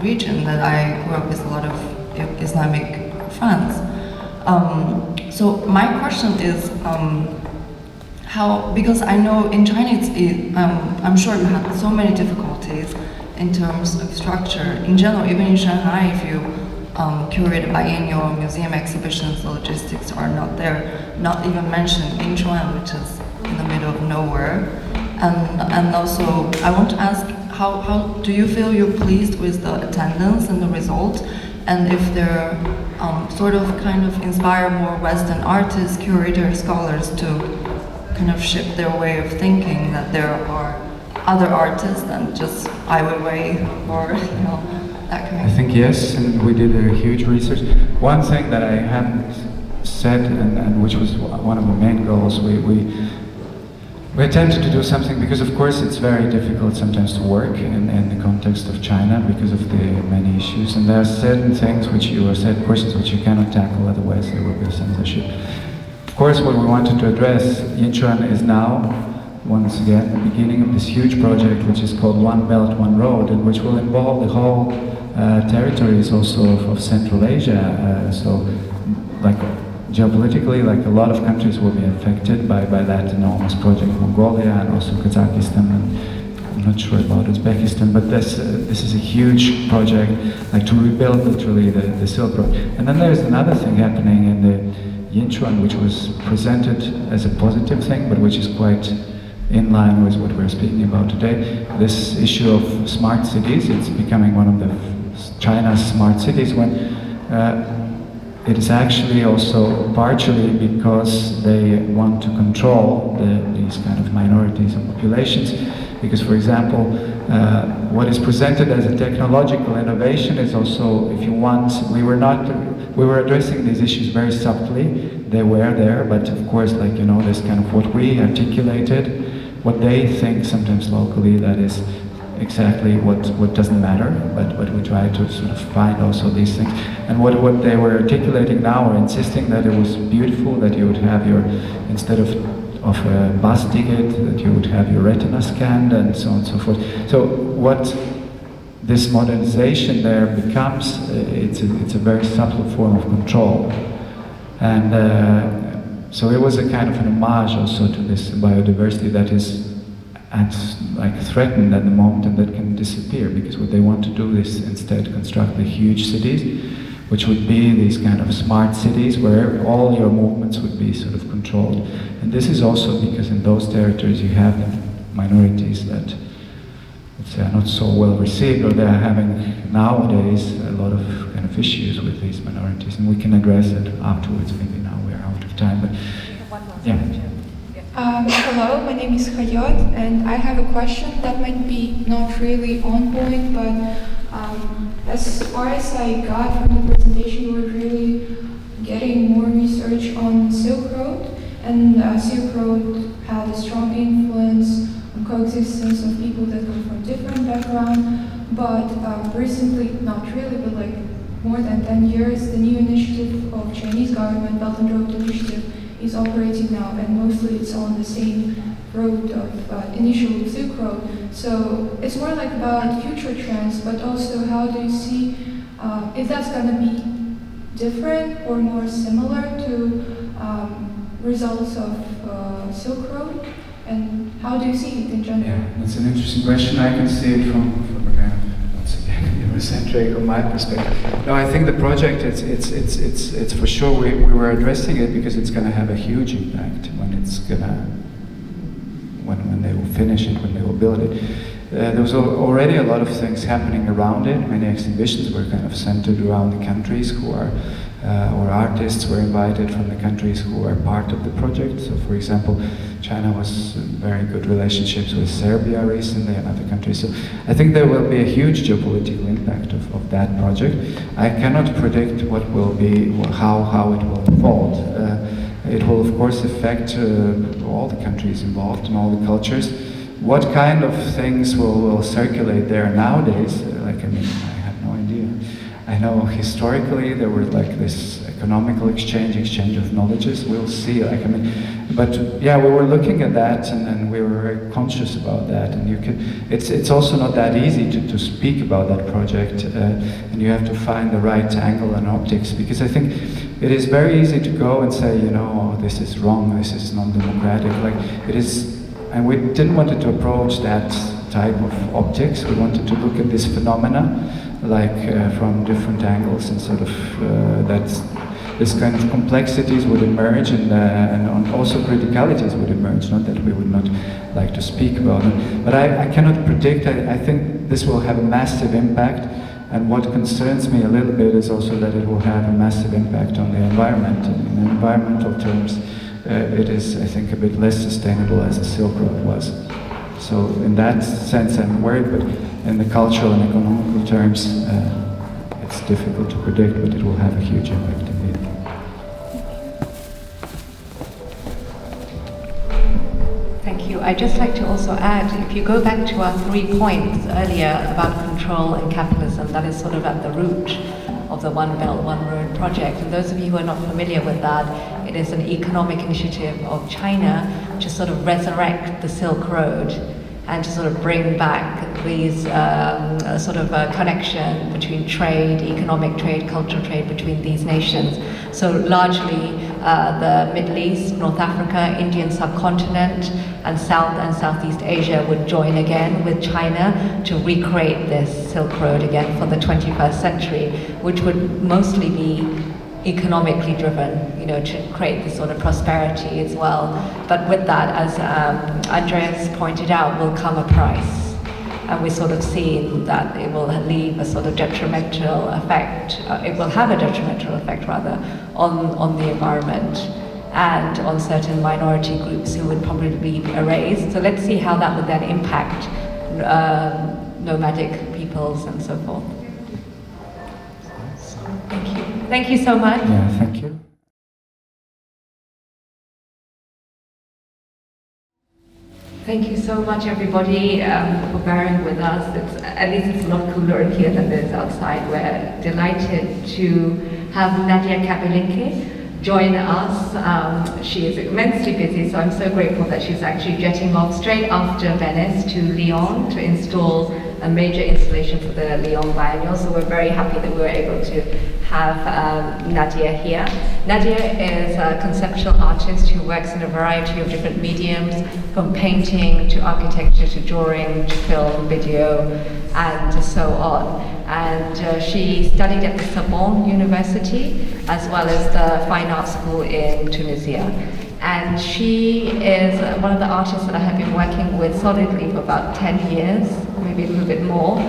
region that I grew up with a lot of Islamic friends. So my question is, because I know in China, I'm sure you had so many difficulties in terms of structure. In general, even in Shanghai, if you curate a biennial museum exhibitions, the logistics are not there, not even mentioned Inchuan, which is in the middle of nowhere. And also, I want to ask, how do you feel you're pleased with the attendance and the results? And if they're kind of inspire more Western artists, curators, scholars to kind of shift their way of thinking, that there are other artists than just Ai Weiwei or that kind of thing. I think yes, and we did a huge research. One thing that I hadn't said, and which was one of the main goals, we attempted to do something, because of course it's very difficult sometimes to work in the context of China because of the many issues, and there are certain things certain questions which you cannot tackle, otherwise there will be censorship. Of course, what we wanted to address, Inchuan is now, once again, the beginning of this huge project which is called One Belt, One Road, and which will involve the whole territories also of Central Asia. So, like geopolitically, like a lot of countries will be affected by that enormous project, Mongolia and also Kazakhstan and I'm not sure about Uzbekistan, but this is a huge project, like to rebuild literally the Silk Road. And then there's another thing happening in the Yinchuan, which was presented as a positive thing, but which is quite in line with what we're speaking about today. This issue of smart cities, it's becoming one of the China's smart cities, when it is actually also partially because they want to control these kind of minorities and populations. Because, for example, what is presented as a technological innovation is also, if you want, we were addressing these issues very subtly. They were there, but of course, like, you know, this kind of what we articulated, what they think sometimes locally, that is exactly what doesn't matter, but we try to sort of find also these things. And what they were articulating now, or insisting that it was beautiful, that you would have your, instead of a bus ticket, that you would have your retina scanned, and so on and so forth. So what this modernization there becomes, it's a very subtle form of control. And so it was a kind of an homage also to this biodiversity that is threatened at the moment and that can disappear, because what they want to do is instead construct the huge cities, which would be these kind of smart cities where all your movements would be sort of controlled. And this is also because in those territories you have minorities that, let's say, are not so well received, or they're having nowadays a lot of kind of issues with these minorities, and we can address it afterwards. Maybe now we're out of time, but yeah. Hello, my name is Hayot, and I have a question that might be not really on point, but as far as I got from the presentation, you were really getting more research on Silk Road, and Silk Road had a strong influence on coexistence of people that come from different backgrounds, but recently, not really, but like more than 10 years, the new initiative of Chinese government, Belt and Road Initiative, is operating now, and mostly it's on the same road of initial Silk Road. So it's more like about future trends, but also how do you see if that's going to be different or more similar to results of Silk Road, and how do you see it in general? Yeah, that's an interesting question. I can see it from a kind of, once again, human-centric from my perspective. No, I think the project, it's for sure, we were addressing it because it's going to have a huge impact when it's going to, when they will finish it, when they will build it. There was already a lot of things happening around it. Many exhibitions were kind of centered around the countries who are, or artists were invited from the countries who are part of the project. So, for example, China was in very good relationships with Serbia recently and other countries. So I think there will be a huge geopolitical impact of that project. I cannot predict what will be, how it will unfold. It will, of course, affect all the countries involved and all the cultures. What kind of things will circulate there nowadays? I have no idea. I know historically there were like this economical exchange of knowledges. We'll see. But yeah, we were looking at that, and we were very conscious about that. And it's also not that easy to speak about that project, and you have to find the right angle and optics, because I think it is very easy to go and say, oh, this is wrong, this is non-democratic. Like it is, and we didn't want to approach that type of optics. We wanted to look at this phenomena, from different angles, and sort of this kind of complexities would emerge, and also criticalities would emerge. Not that we would not like to speak about it, but I cannot predict. I think this will have a massive impact, and what concerns me a little bit is also that it will have a massive impact on the environment. In environmental terms, it is, I think, a bit less sustainable as the Silk Road was. So in that sense, I'm worried, but in the cultural and economical terms, it's difficult to predict, but it will have a huge impact indeed. Thank you. I'd just like to also add, if you go back to our 3 points earlier about control and capitalism, that is sort of at the root of the One Belt, One Road project. And those of you who are not familiar with that, it is an economic initiative of China to sort of resurrect the Silk Road and to sort of bring back these connection between trade, economic trade, cultural trade between these nations. So largely the Middle East, North Africa, Indian subcontinent, and South and Southeast Asia would join again with China to recreate this Silk Road again for the 21st century, which would mostly be economically driven, you know, to create this sort of prosperity as well. But with that, as Andreas pointed out, will come a price. And we're sort of seeing that it will leave a sort of detrimental effect, it will have a detrimental effect rather, on the environment and on certain minority groups who would probably be erased. So let's see how that would then impact nomadic peoples and so forth. Thank you. Thank you so much. Yeah, thank you. Thank you so much, everybody, for bearing with us. At least it's a lot cooler in here than it is outside. We're delighted to have Nadia Kabelinke join us. She is immensely busy, so I'm so grateful that she's actually jetting off straight after Venice to Lyon to install a major installation for the Lyon Biennial. So we're very happy that we were able to have Nadia here. Nadia is a conceptual artist who works in a variety of different mediums, from painting to architecture to drawing to film, video, and so on. And she studied at the Sorbonne University as well as the Fine Art School in Tunisia. And she is one of the artists that I have been working with solidly for about 10 years, maybe a little bit more,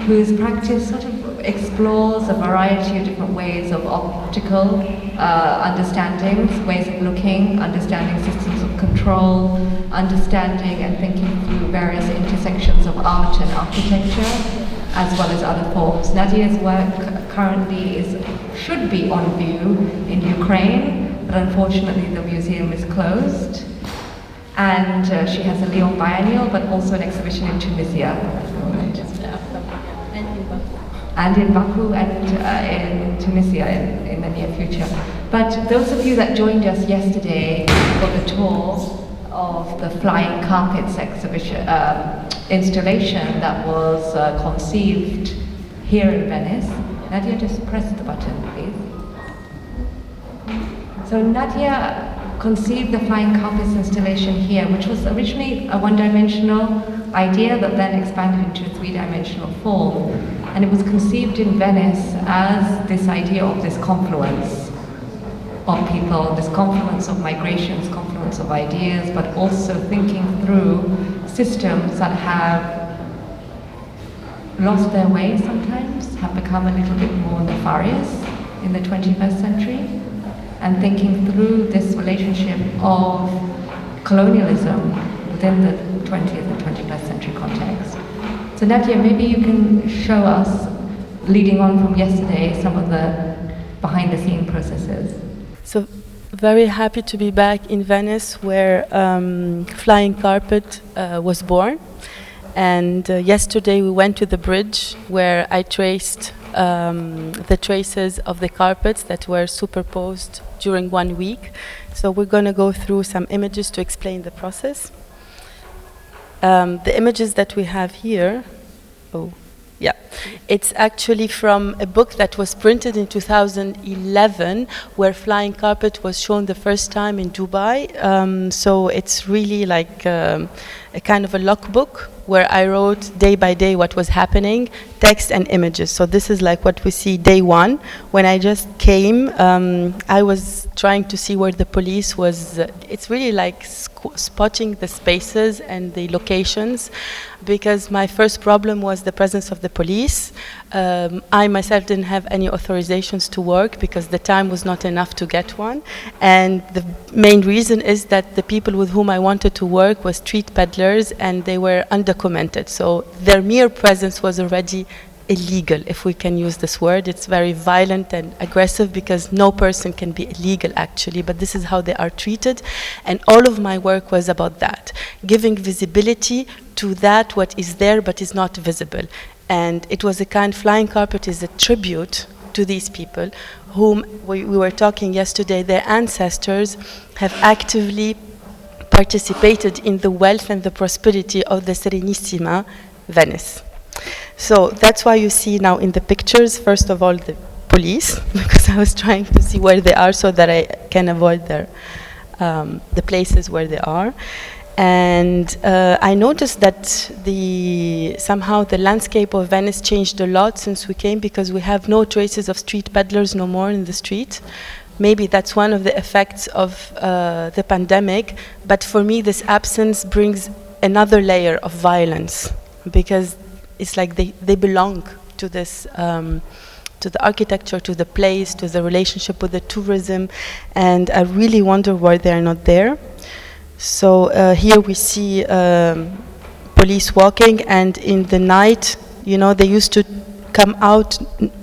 whose practice sort of explores a variety of different ways of optical understandings, ways of looking, understanding systems of control, understanding and thinking through various intersections of art and architecture, as well as other forms. Nadia's work currently should be on view in Ukraine, but unfortunately the museum is closed. And she has a Lyon Biennial, but also an exhibition in Tunisia. And in Baku and in Tunisia in the near future. But those of you that joined us yesterday for the tour of the Flying Carpets exhibition, installation that was conceived here in Venice. Nadia, just press the button, please. So Nadia conceived the Flying Carpets installation here, which was originally a one-dimensional idea that then expanded into a three-dimensional form. And it was conceived in Venice as this idea of this confluence of people, this confluence of migrations, confluence of ideas, but also thinking through systems that have lost their way sometimes, have become a little bit more nefarious in the 21st century, and thinking through this relationship of colonialism within the 20th and 21st century context. So Nadia, maybe you can show us, leading on from yesterday, some of the behind-the-scene processes. So, very happy to be back in Venice, where Flying Carpet was born. And yesterday we went to the bridge, where I traced the traces of the carpets that were superposed during 1 week. So we're going to go through some images to explain the process. The images that we have here, it's actually from a book that was printed in 2011, where Flying Carpet was shown the first time in Dubai. So it's really like a kind of a logbook where I wrote day by day what was happening, text and images. So this is like what we see day one. When I just came, I was trying to see where the police was. It's really like spotting the spaces and the locations, because my first problem was the presence of the police. I myself didn't have any authorizations to work because the time was not enough to get one. And the main reason is that the people with whom I wanted to work were street peddlers, and they were undocumented. So their mere presence was already illegal, if we can use this word. It's very violent and aggressive, because no person can be illegal actually, but this is how they are treated. And all of my work was about that, giving visibility to that what is there but is not visible. And it was a kind, Flying Carpet is a tribute to these people whom we were talking yesterday. Their ancestors have actively participated in the wealth and the prosperity of the Serenissima Venice. So that's why you see now in the pictures, first of all, the police because I was trying to see where they are so that I can avoid the places where they are. And I noticed that somehow the landscape of Venice changed a lot since we came, because we have no traces of street peddlers no more in the street. Maybe that's one of the effects of the pandemic, but for me this absence brings another layer of violence, because it's like they belong to this, to the architecture, to the place, to the relationship with the tourism, and I really wonder why they're not there. So here we see police walking, and in the night, you know, they used to come out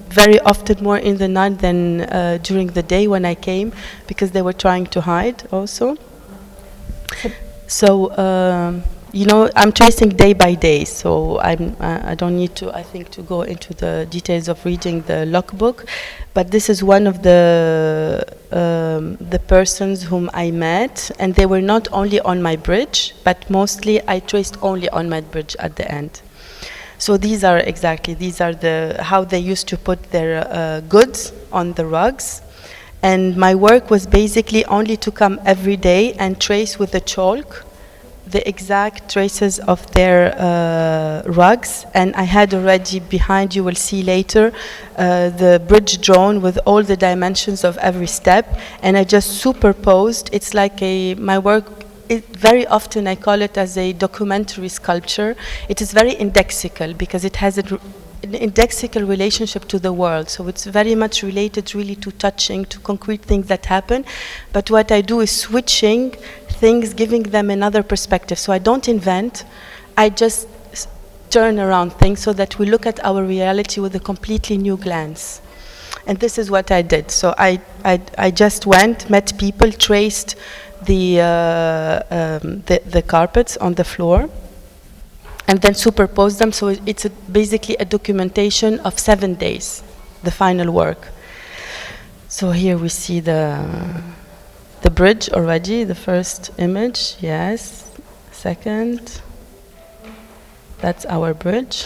very often more in the night than during the day when I came, because they were trying to hide also. So, you know, I'm tracing day by day, so I don't need to, I think, to go into the details of reading the logbook, but this is one of the persons whom I met, and they were not only on my bridge, but mostly I traced only on my bridge at the end. So these are how they used to put their goods on the rugs, and my work was basically only to come every day and trace with the chalk the exact traces of their rugs, and I had already behind, you will see later, the bridge drawn with all the dimensions of every step, and I just superposed. It's like my work, very often I call it as a documentary sculpture. It is very indexical because it has an indexical relationship to the world, so it's very much related really to touching, to concrete things that happen, but what I do is switching things, giving them another perspective. So I don't invent, I just turn around things so that we look at our reality with a completely new glance. And this is what I did. So I just went, met people, traced the carpets on the floor, and then superposed them. So it's basically a documentation of 7 days, the final work. So here we see the bridge already, the first image, yes. Second, that's our bridge.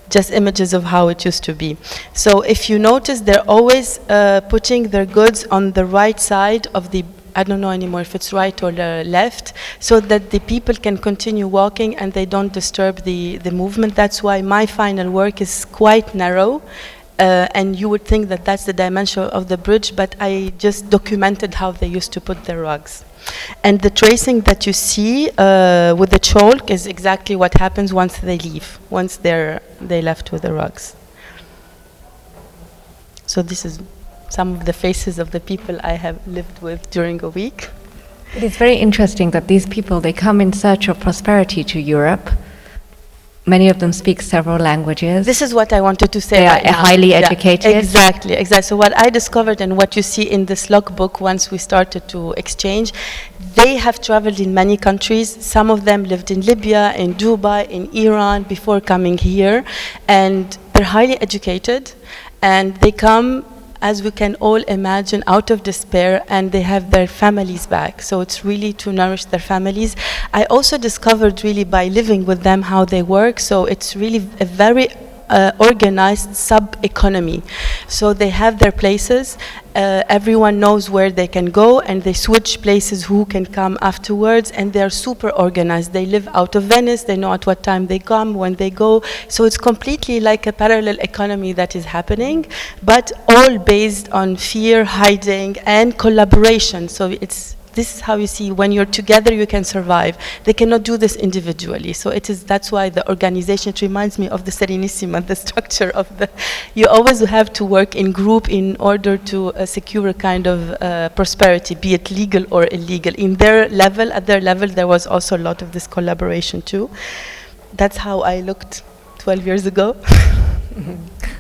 Just images of how it used to be. So if you notice, they're always putting their goods on the right side of the, I don't know anymore if it's right or left, so that the people can continue walking and they don't disturb the movement. That's why my final work is quite narrow. And you would think that that's the dimension of the bridge, but I just documented how they used to put their rugs. And the tracing that you see with the chalk is exactly what happens once they leave, once they left with the rugs. So this is some of the faces of the people I have lived with during a week. It is very interesting that these people, they come in search of prosperity to Europe. Many of them speak several languages. This is what I wanted to say. They are highly educated. Exactly. So what I discovered and what you see in this logbook once we started to exchange, they have traveled in many countries. Some of them lived in Libya, in Dubai, in Iran before coming here. And they're highly educated. And they come, as we can all imagine, out of despair, and they have their families back. So it's really to nourish their families. I also discovered really by living with them how they work. So it's really a very organized sub-economy. So they have their places. Everyone knows where they can go, and they switch places who can come afterwards, and they're super organized. They live out of Venice. They know at what time they come, when they go. So it's completely like a parallel economy that is happening, but all based on fear, hiding, and collaboration. So this is how you see, when you're together, you can survive. They cannot do this individually. So that's why the organization, it reminds me of the Serenissima, the structure of you always have to work in group in order to secure a kind of prosperity, be it legal or illegal. At their level, there was also a lot of this collaboration too. That's how I looked 12 years ago.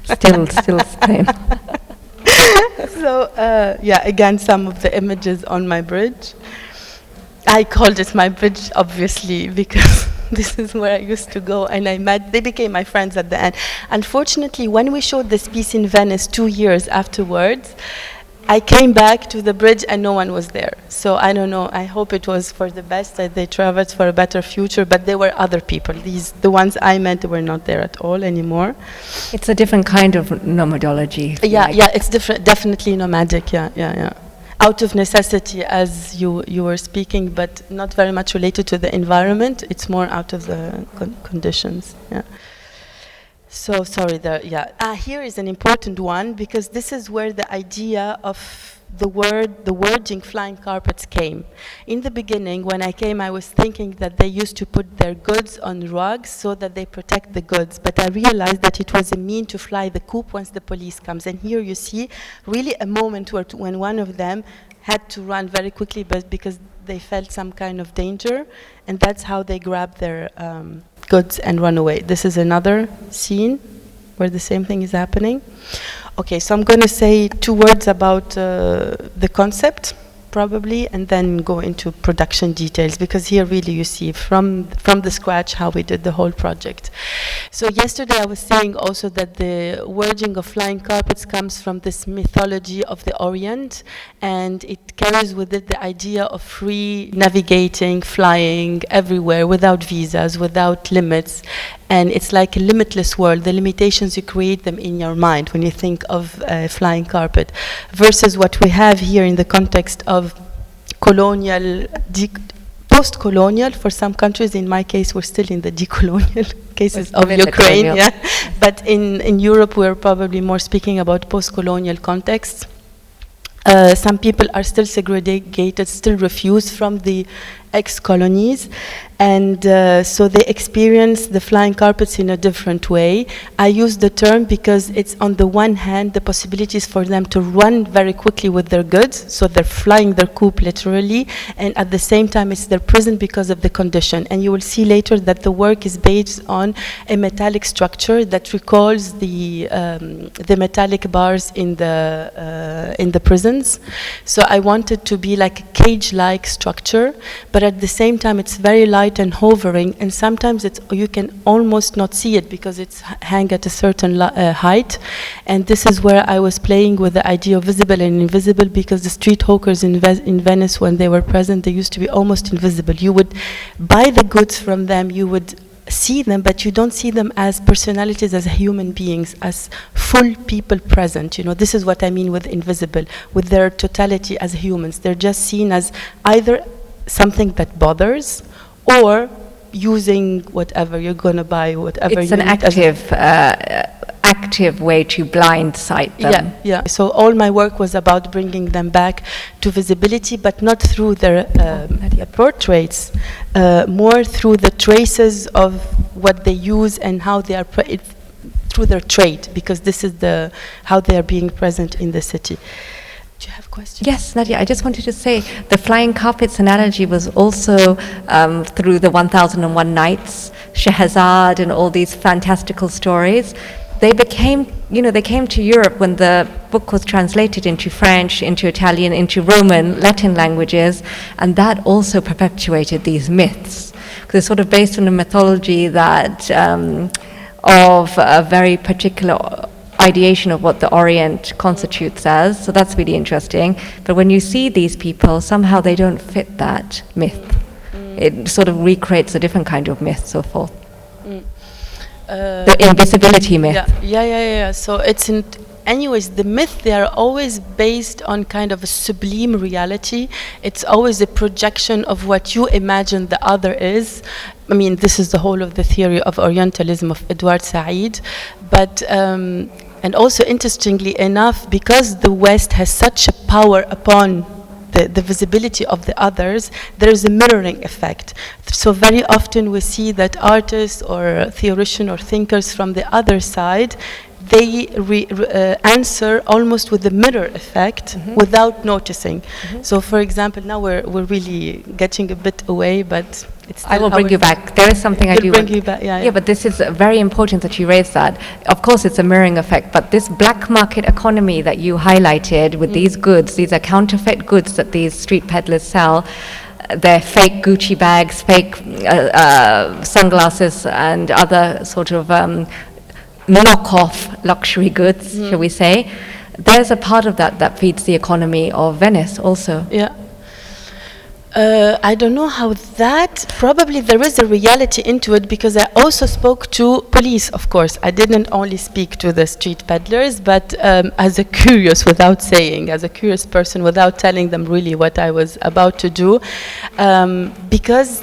Still same. So, again, some of the images on my bridge. I called it my bridge, obviously, because this is where I used to go, and they became my friends at the end. Unfortunately, when we showed this piece in Venice 2 years afterwards, I came back to the bridge and no one was there. So I don't know. I hope it was for the best, that they traveled for a better future. But there were other people. The ones I met were not there at all anymore. It's a different kind of nomadology. Yeah, it's different. Definitely nomadic. Yeah. Out of necessity, as you were speaking, but not very much related to the environment. It's more out of the conditions. Yeah. So sorry, here is an important one, because this is where the idea of the wording flying carpets came. In the beginning, when I came, I was thinking that they used to put their goods on rugs so that they protect the goods, but I realized that it was a mean to fly the coop once the police comes. And here you see really a moment when one of them had to run very quickly, but because they felt some kind of danger, and that's how they grabbed their goods and run away. This is another scene where the same thing is happening. Okay, so I'm going to say 2 words about the concept, probably, and then go into production details, because here really you see from the scratch how we did the whole project. So yesterday I was saying also that the wording of flying carpets comes from this mythology of the Orient, and it carries with it the idea of free navigating, flying everywhere without visas, without limits. And it's like a limitless world. The limitations, you create them in your mind when you think of a flying carpet, versus what we have here in the context of colonial, post-colonial for some countries. In my case, we're still in the decolonial cases of Ukraine. Yeah. But in Europe, we're probably more speaking about post-colonial contexts. Some people are still segregated, still refused from the ex-colonies, and so they experience the flying carpets in a different way. I use the term because it's, on the one hand, the possibilities for them to run very quickly with their goods, so they're flying their coop literally, and at the same time it's their prison because of the condition. And you will see later that the work is based on a metallic structure that recalls the metallic bars in the prisons. So I wanted to be like a cage-like structure, but at the same time it's very light and hovering, and sometimes you can almost not see it because it's hang at a certain height. And this is where I was playing with the idea of visible and invisible, because the street hawkers in Venice, when they were present, they used to be almost invisible. You would buy the goods from them, you would see them, but you don't see them as personalities, as human beings, as full people present. You know, this is what I mean with invisible, with their totality as humans. They're just seen as either something that bothers, or using whatever you're going to buy, whatever. It's an active way to blindside them. Yeah. So all my work was about bringing them back to visibility, but not through their portraits, more through the traces of what they use and how they are through their trade, because this is how they are being present in the city. Do you have questions? Yes, Nadia, I just wanted to say the flying carpets analogy was also through the 1001 Nights, Scheherazade, and all these fantastical stories. They came to Europe when the book was translated into French, into Italian, into Roman, Latin languages, and that also perpetuated these myths. Because it's sort of based on a mythology that of a very particular ideation of what the Orient constitutes as, so that's really interesting. But when you see these people, somehow they don't fit that myth. It sort of recreates a different kind of myth, so forth. The invisibility myth. Yeah. So it's anyways, the myth, they are always based on kind of a sublime reality. It's always a projection of what you imagine the other is. I mean, this is the whole of the theory of Orientalism of Edward Said. But and also, interestingly enough, because the West has such a power upon the visibility of the others, there is a mirroring effect. So very often we see that artists or theologians or thinkers from the other side, they answer almost with the mirror effect without noticing. So for example, now we're really getting a bit away, but it's I will bring you back. There is something I do bring you back. Yeah, but this is very important that you raise that. Of course, it's a mirroring effect, but this black market economy that you highlighted with these goods, these are counterfeit goods that these street peddlers sell. They're fake Gucci bags, fake sunglasses, and other sort of knockoff luxury goods, shall we say. there's a part of that feeds the economy of Venice also. Yeah. I don't know how that, probably there is a reality into it, because I also spoke to police, of course. I didn't only speak to the street peddlers, but as a curious, without saying, as a curious person, without telling them really what I was about to do, because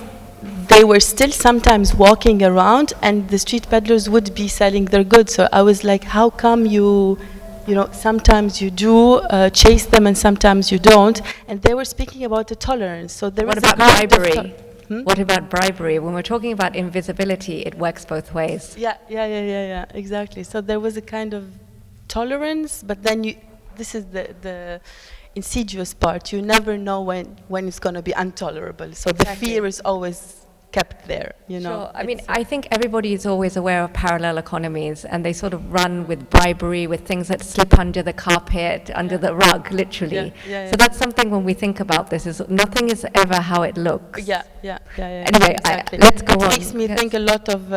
they were still sometimes walking around and the street peddlers would be selling their goods. So I was like, how come you know, sometimes you do chase them and sometimes you don't. And they were speaking about the tolerance. So there what was about bribery? What about bribery? When we're talking about invisibility, it works both ways. Yeah, exactly. So there was a kind of tolerance, but then this is the insidious part. You never know when it's going to be intolerable. So the fear is always kept there, you know. Sure. I mean, I think everybody is always aware of parallel economies, and they sort of run with bribery, with things that slip under the carpet, under the rug, literally. So that's something when we think about this, is nothing is ever how it looks. Yeah. Anyway, exactly. Let's go on. It makes me think a lot of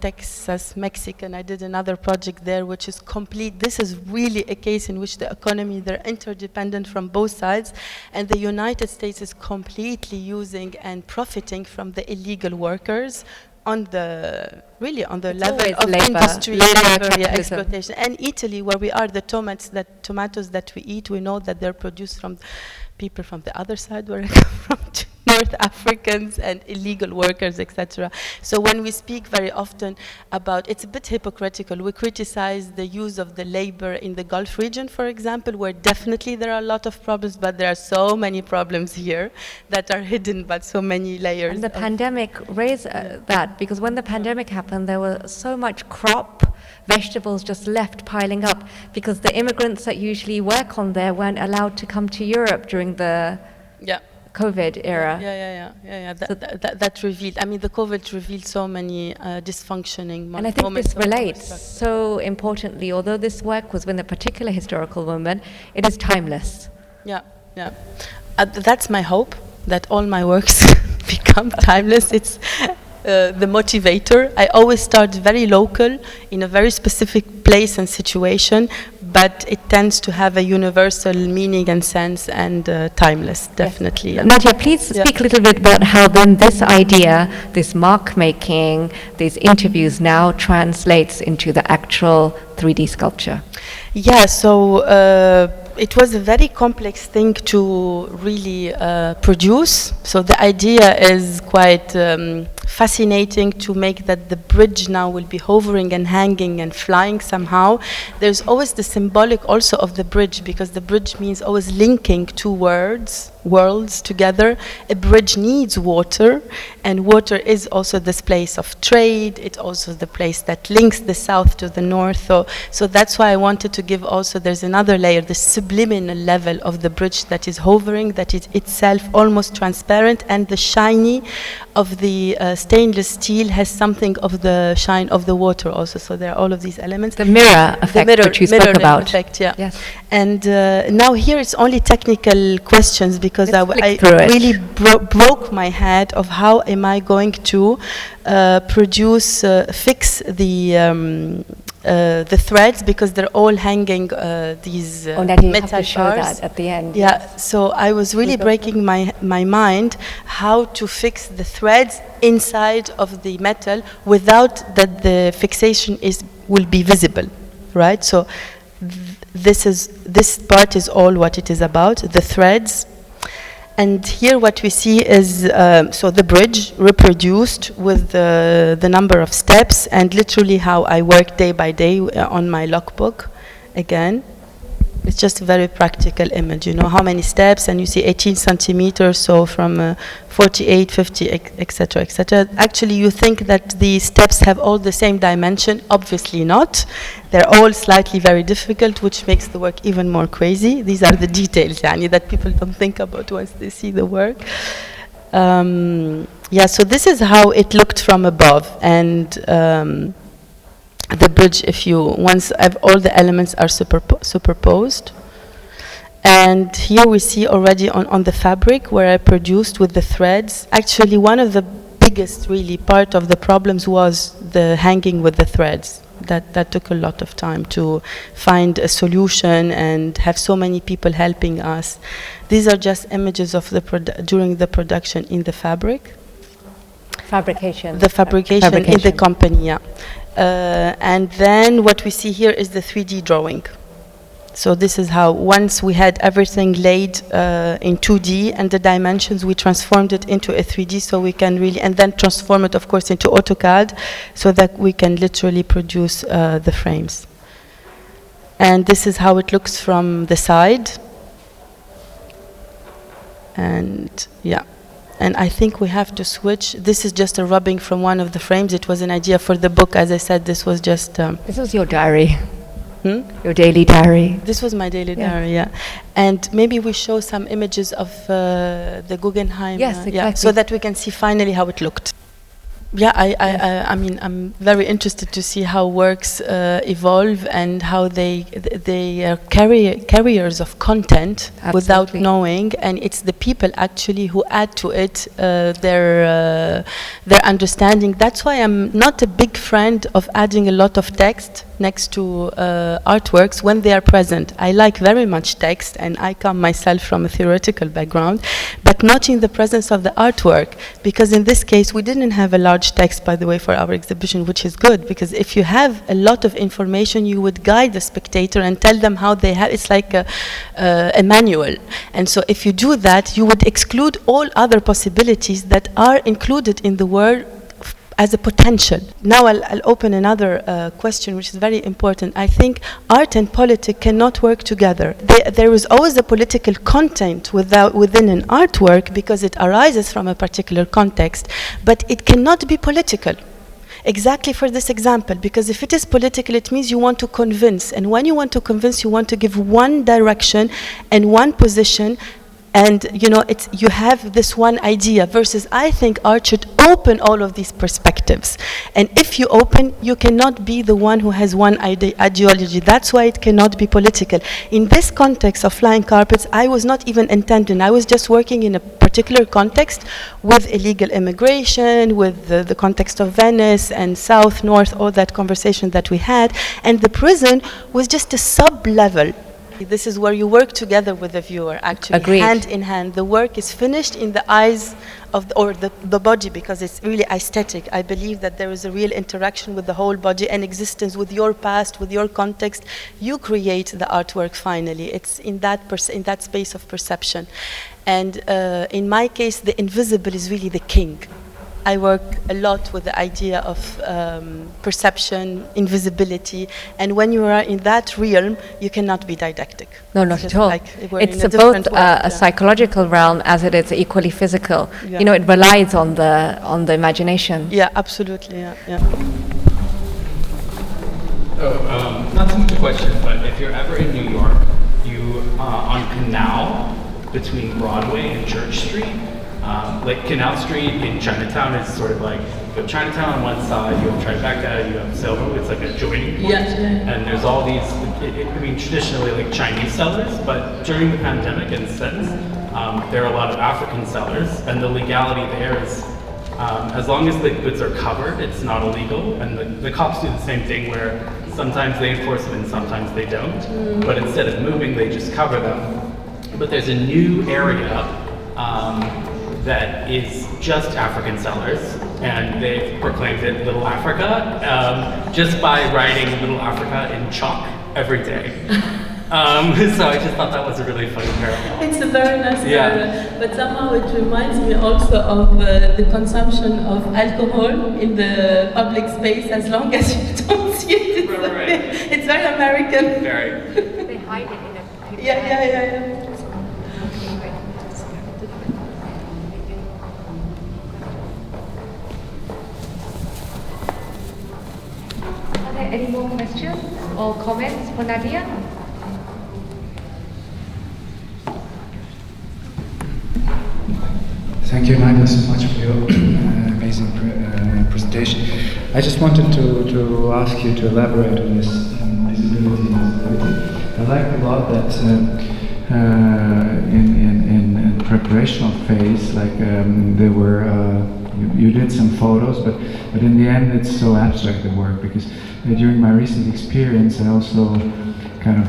Texas, Mexican. I did another project there, which is complete. This is really a case in which the economy, they're interdependent from both sides, and the United States is completely using and profiting from the illegal workers on the level of industry, labor exploitation. And Italy, where we are, the tomatoes that we eat, we know that they're produced from people from the other side, where I come from, North Africans and illegal workers, etc. So when we speak very often about, it's a bit hypocritical, we criticize the use of the labor in the Gulf region, for example, where definitely there are a lot of problems, but there are so many problems here that are hidden by so many layers. And the pandemic raised that, because when the pandemic happened, there was so much crop, vegetables just left piling up, because the immigrants that usually work on there weren't allowed to come to Europe during the COVID era. That revealed, I mean, the COVID revealed so many dysfunctioning moments. And I think this relates so importantly, although this work was within a particular historical moment, it is timeless. That's my hope, that all my works become timeless. It's the motivator. I always start very local, in a very specific place and situation, but it tends to have a universal meaning and sense, and timeless, definitely. Yes. Nadia, please speak a little bit about how then this idea, this mark making, these interviews now translates into the actual 3D sculpture. So it was a very complex thing to really produce. So the idea is quite fascinating, to make that the bridge now will be hovering and hanging and flying somehow. There's always the symbolic also of the bridge, because the bridge means always linking two worlds together. A bridge needs water, and water is also this place of trade. It's also the place that links the south to the north. So that's why I wanted to give also, there's another layer, the subliminal level of the bridge that is hovering, that is itself almost transparent, and the shiny of the stainless steel has something of the shine of the water also. So there are all of these elements. The mirror effect, which you spoke about. Effect, yes. And now here it's only technical questions, because I really broke my head of how am I going to fix the threads, because they're all hanging these metal bars at the end. So I was really breaking my mind how to fix the threads inside of the metal without that the fixation will be visible, right? So this part is all what it is about, the threads. And here what we see is so the bridge reproduced with the number of steps, and literally how I work day by day on my logbook. Again, it's just a very practical image, you know, how many steps, and you see 18 centimeters, so from 48, 50, etc., etc. Actually, you think that the steps have all the same dimension. Obviously not. They're all slightly very difficult, which makes the work even more crazy. These are the details, that people don't think about once they see the work. So this is how it looked from above, and the bridge, once all the elements are superposed. And here we see already on the fabric where I produced with the threads. Actually, one of the biggest really part of the problems was the hanging with the threads. That took a lot of time to find a solution and have so many people helping us. These are just images of during the production in the fabric. Fabrication. The fabrication in the company, yeah. And then what we see here is the 3D drawing. So this is how, once we had everything laid in 2D and the dimensions, we transformed it into a 3D so we can really, and then transform it, of course, into AutoCAD so that we can literally produce the frames. And this is how it looks from the side. And yeah. And I think we have to switch. This is just a rubbing from one of the frames. It was an idea for the book. As I said, this was just... This was your diary. Your daily diary. This was my daily diary, yeah. And maybe we show some images of the Guggenheim. Yes, exactly. Yeah, so that we can see finally how it looked. Yeah, I mean, I'm very interested to see how works evolve and how they are carriers of content. Absolutely. Without knowing, and it's the people actually who add to it their understanding. That's why I'm not a big friend of adding a lot of text next to artworks when they are present. I like very much text, and I come myself from a theoretical background, but not in the presence of the artwork, because in this case we didn't have a large text, by the way, for our exhibition, which is good, because if you have a lot of information, you would guide the spectator and tell them how they have. It's like a manual, and so if you do that, you would exclude all other possibilities that are included in the world as a potential. Now I'll open another question, which is very important. I think art and politics cannot work together. There is always a political content within an artwork because it arises from a particular context, but it cannot be political. Exactly for this example, because if it is political, it means you want to convince, and when you want to convince, you want to give one direction and one position. And you know, you have this one idea, versus I think art should open all of these perspectives. And if you open, you cannot be the one who has one ideology. That's why it cannot be political. In this context of flying carpets, I was not even intending. I was just working in a particular context with illegal immigration, with the context of Venice and South, North, all that conversation that we had. And the prison was just a sub-level. This is where you work together with the viewer, actually. Agreed. Hand in hand. The work is finished in the eyes of the body, because it's really aesthetic. I believe that there is a real interaction with the whole body and existence, with your past, with your context. You create the artwork finally. It's in that space of perception. And in my case, the invisible is really the king. I work a lot with the idea of perception, invisibility, and when you are in that realm, you cannot be didactic. No, not at all. It's both a psychological realm as it is equally physical. Yeah. You know, it relies on the imagination. Yeah, absolutely. Yeah. Not so much a question, but if you're ever in New York, you on Canal between Broadway and Church Street. Like Canal Street in Chinatown is sort of like, you have Chinatown on one side, you have Tribeca, you have Soho, it's like a joining point. Yes. And there's all these, I mean, traditionally like Chinese sellers, but during the pandemic and since, there are a lot of African sellers, and the legality there is, as long as the goods are covered, it's not illegal, and the cops do the same thing where sometimes they enforce it and sometimes they don't, but instead of moving, they just cover them. But there's a new area that is just African sellers, and they've proclaimed it Little Africa, just by writing Little Africa in chalk every day. So I just thought that was a really funny parallel. It's a very nice parallel, but somehow it reminds me also of the consumption of alcohol in the public space, as long as you don't see it. It's very American. Very. They hide it in a... Yeah. Any more questions or comments for Nadia? Thank you, Nadia, so much for your amazing presentation. I just wanted to ask you to elaborate on this visibility and visibility. I like a lot that in preparational phase, like there were you did some photos, but in the end it's so abstract, the work, because during my recent experience I also kind of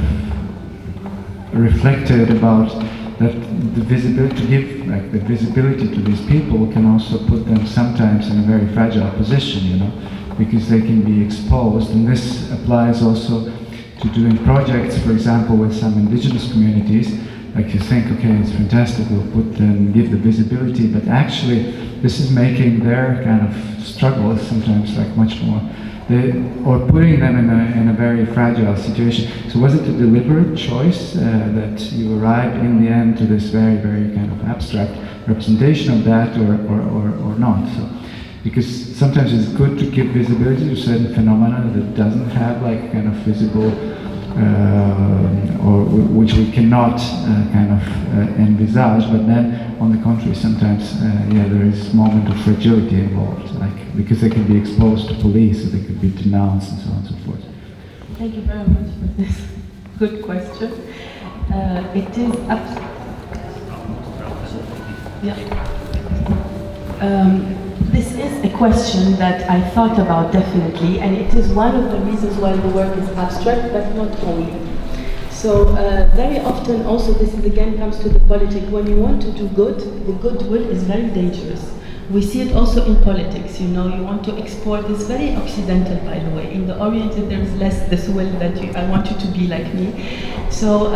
reflected about that the visibility, to give like the visibility to these people can also put them sometimes in a very fragile position, you know, because they can be exposed, and this applies also to doing projects, for example, with some indigenous communities. Like you think, okay, it's fantastic, we'll put them, give the visibility, but actually this is making their kind of struggle sometimes like much more, or putting them in a very fragile situation. So was it a deliberate choice that you arrived in the end to this very, very kind of abstract representation of that, or not? So, because sometimes it's good to give visibility to certain phenomena that doesn't have like kind of visible, or which we cannot kind of envisage, but then on the contrary sometimes yeah, there is a moment of fragility involved, like because they can be exposed to police, or they could be denounced and so on and so forth. Thank you very much for this good question. It is this is a question that I thought about definitely, and it is one of the reasons why the work is abstract, but not only. So very often also this is again comes to the politic. When you want to do good, the goodwill is very dangerous. We see it also in politics, you know, you want to export this very Occidental, by the way. In the Oriental there is less this will that I want you to be like me. So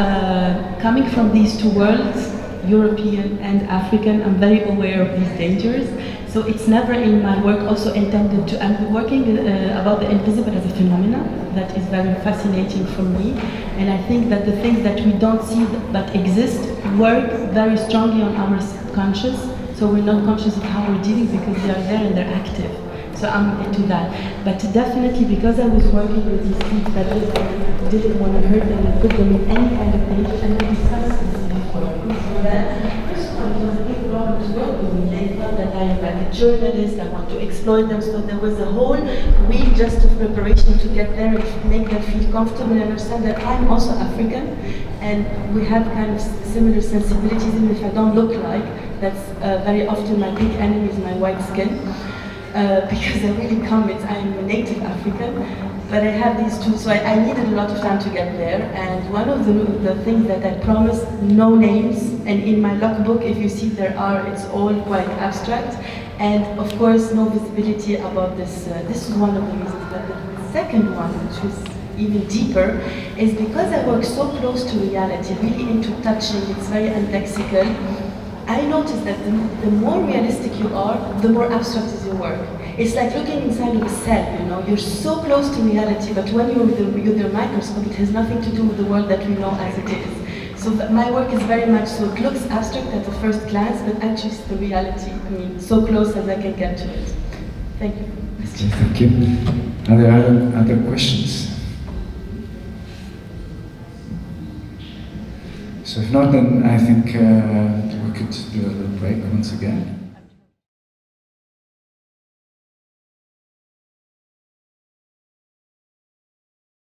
coming from these two worlds, European and African, I'm very aware of these dangers. So it's never in my work also intended to, I'm working about the invisible as a phenomena that is very fascinating for me. And I think that the things that we don't see but exist work very strongly on our subconscious. So we're not conscious of how we're dealing because they are there and they're active. So I'm into that. But definitely because I was working with these people that I didn't want to hurt them and put them in any kind of danger, and I discussed this before. First of all, it was a big problem to work with me. They thought that I am like a journalist, I want to exploit them, so there was a whole week just of preparation to get there and make them feel comfortable and understand that I'm also African and we have kind of similar sensibilities, even if I don't look like. That's very often my big enemy is my white skin. Because I really I'm a native African, but I have these two, so I needed a lot of time to get there. And one of the things that I promised, no names, and in my logbook, if you see it's all quite abstract, and of course no visibility about this. This is one of the reasons. But the second one, which is even deeper, is because I work so close to reality, really into touching, it's very andexical. I noticed that the more realistic you are, the more abstract is your work. It's like looking inside of a cell, you know, you're so close to reality, but when you're with your microscope, it has nothing to do with the world that we know as it is. So my work is very much so, it looks abstract at the first glance, but actually it's the reality. I mean, so close as I can get to it. Thank you. Thank you. Are there other questions? So if not, then I think we could do a little break once again.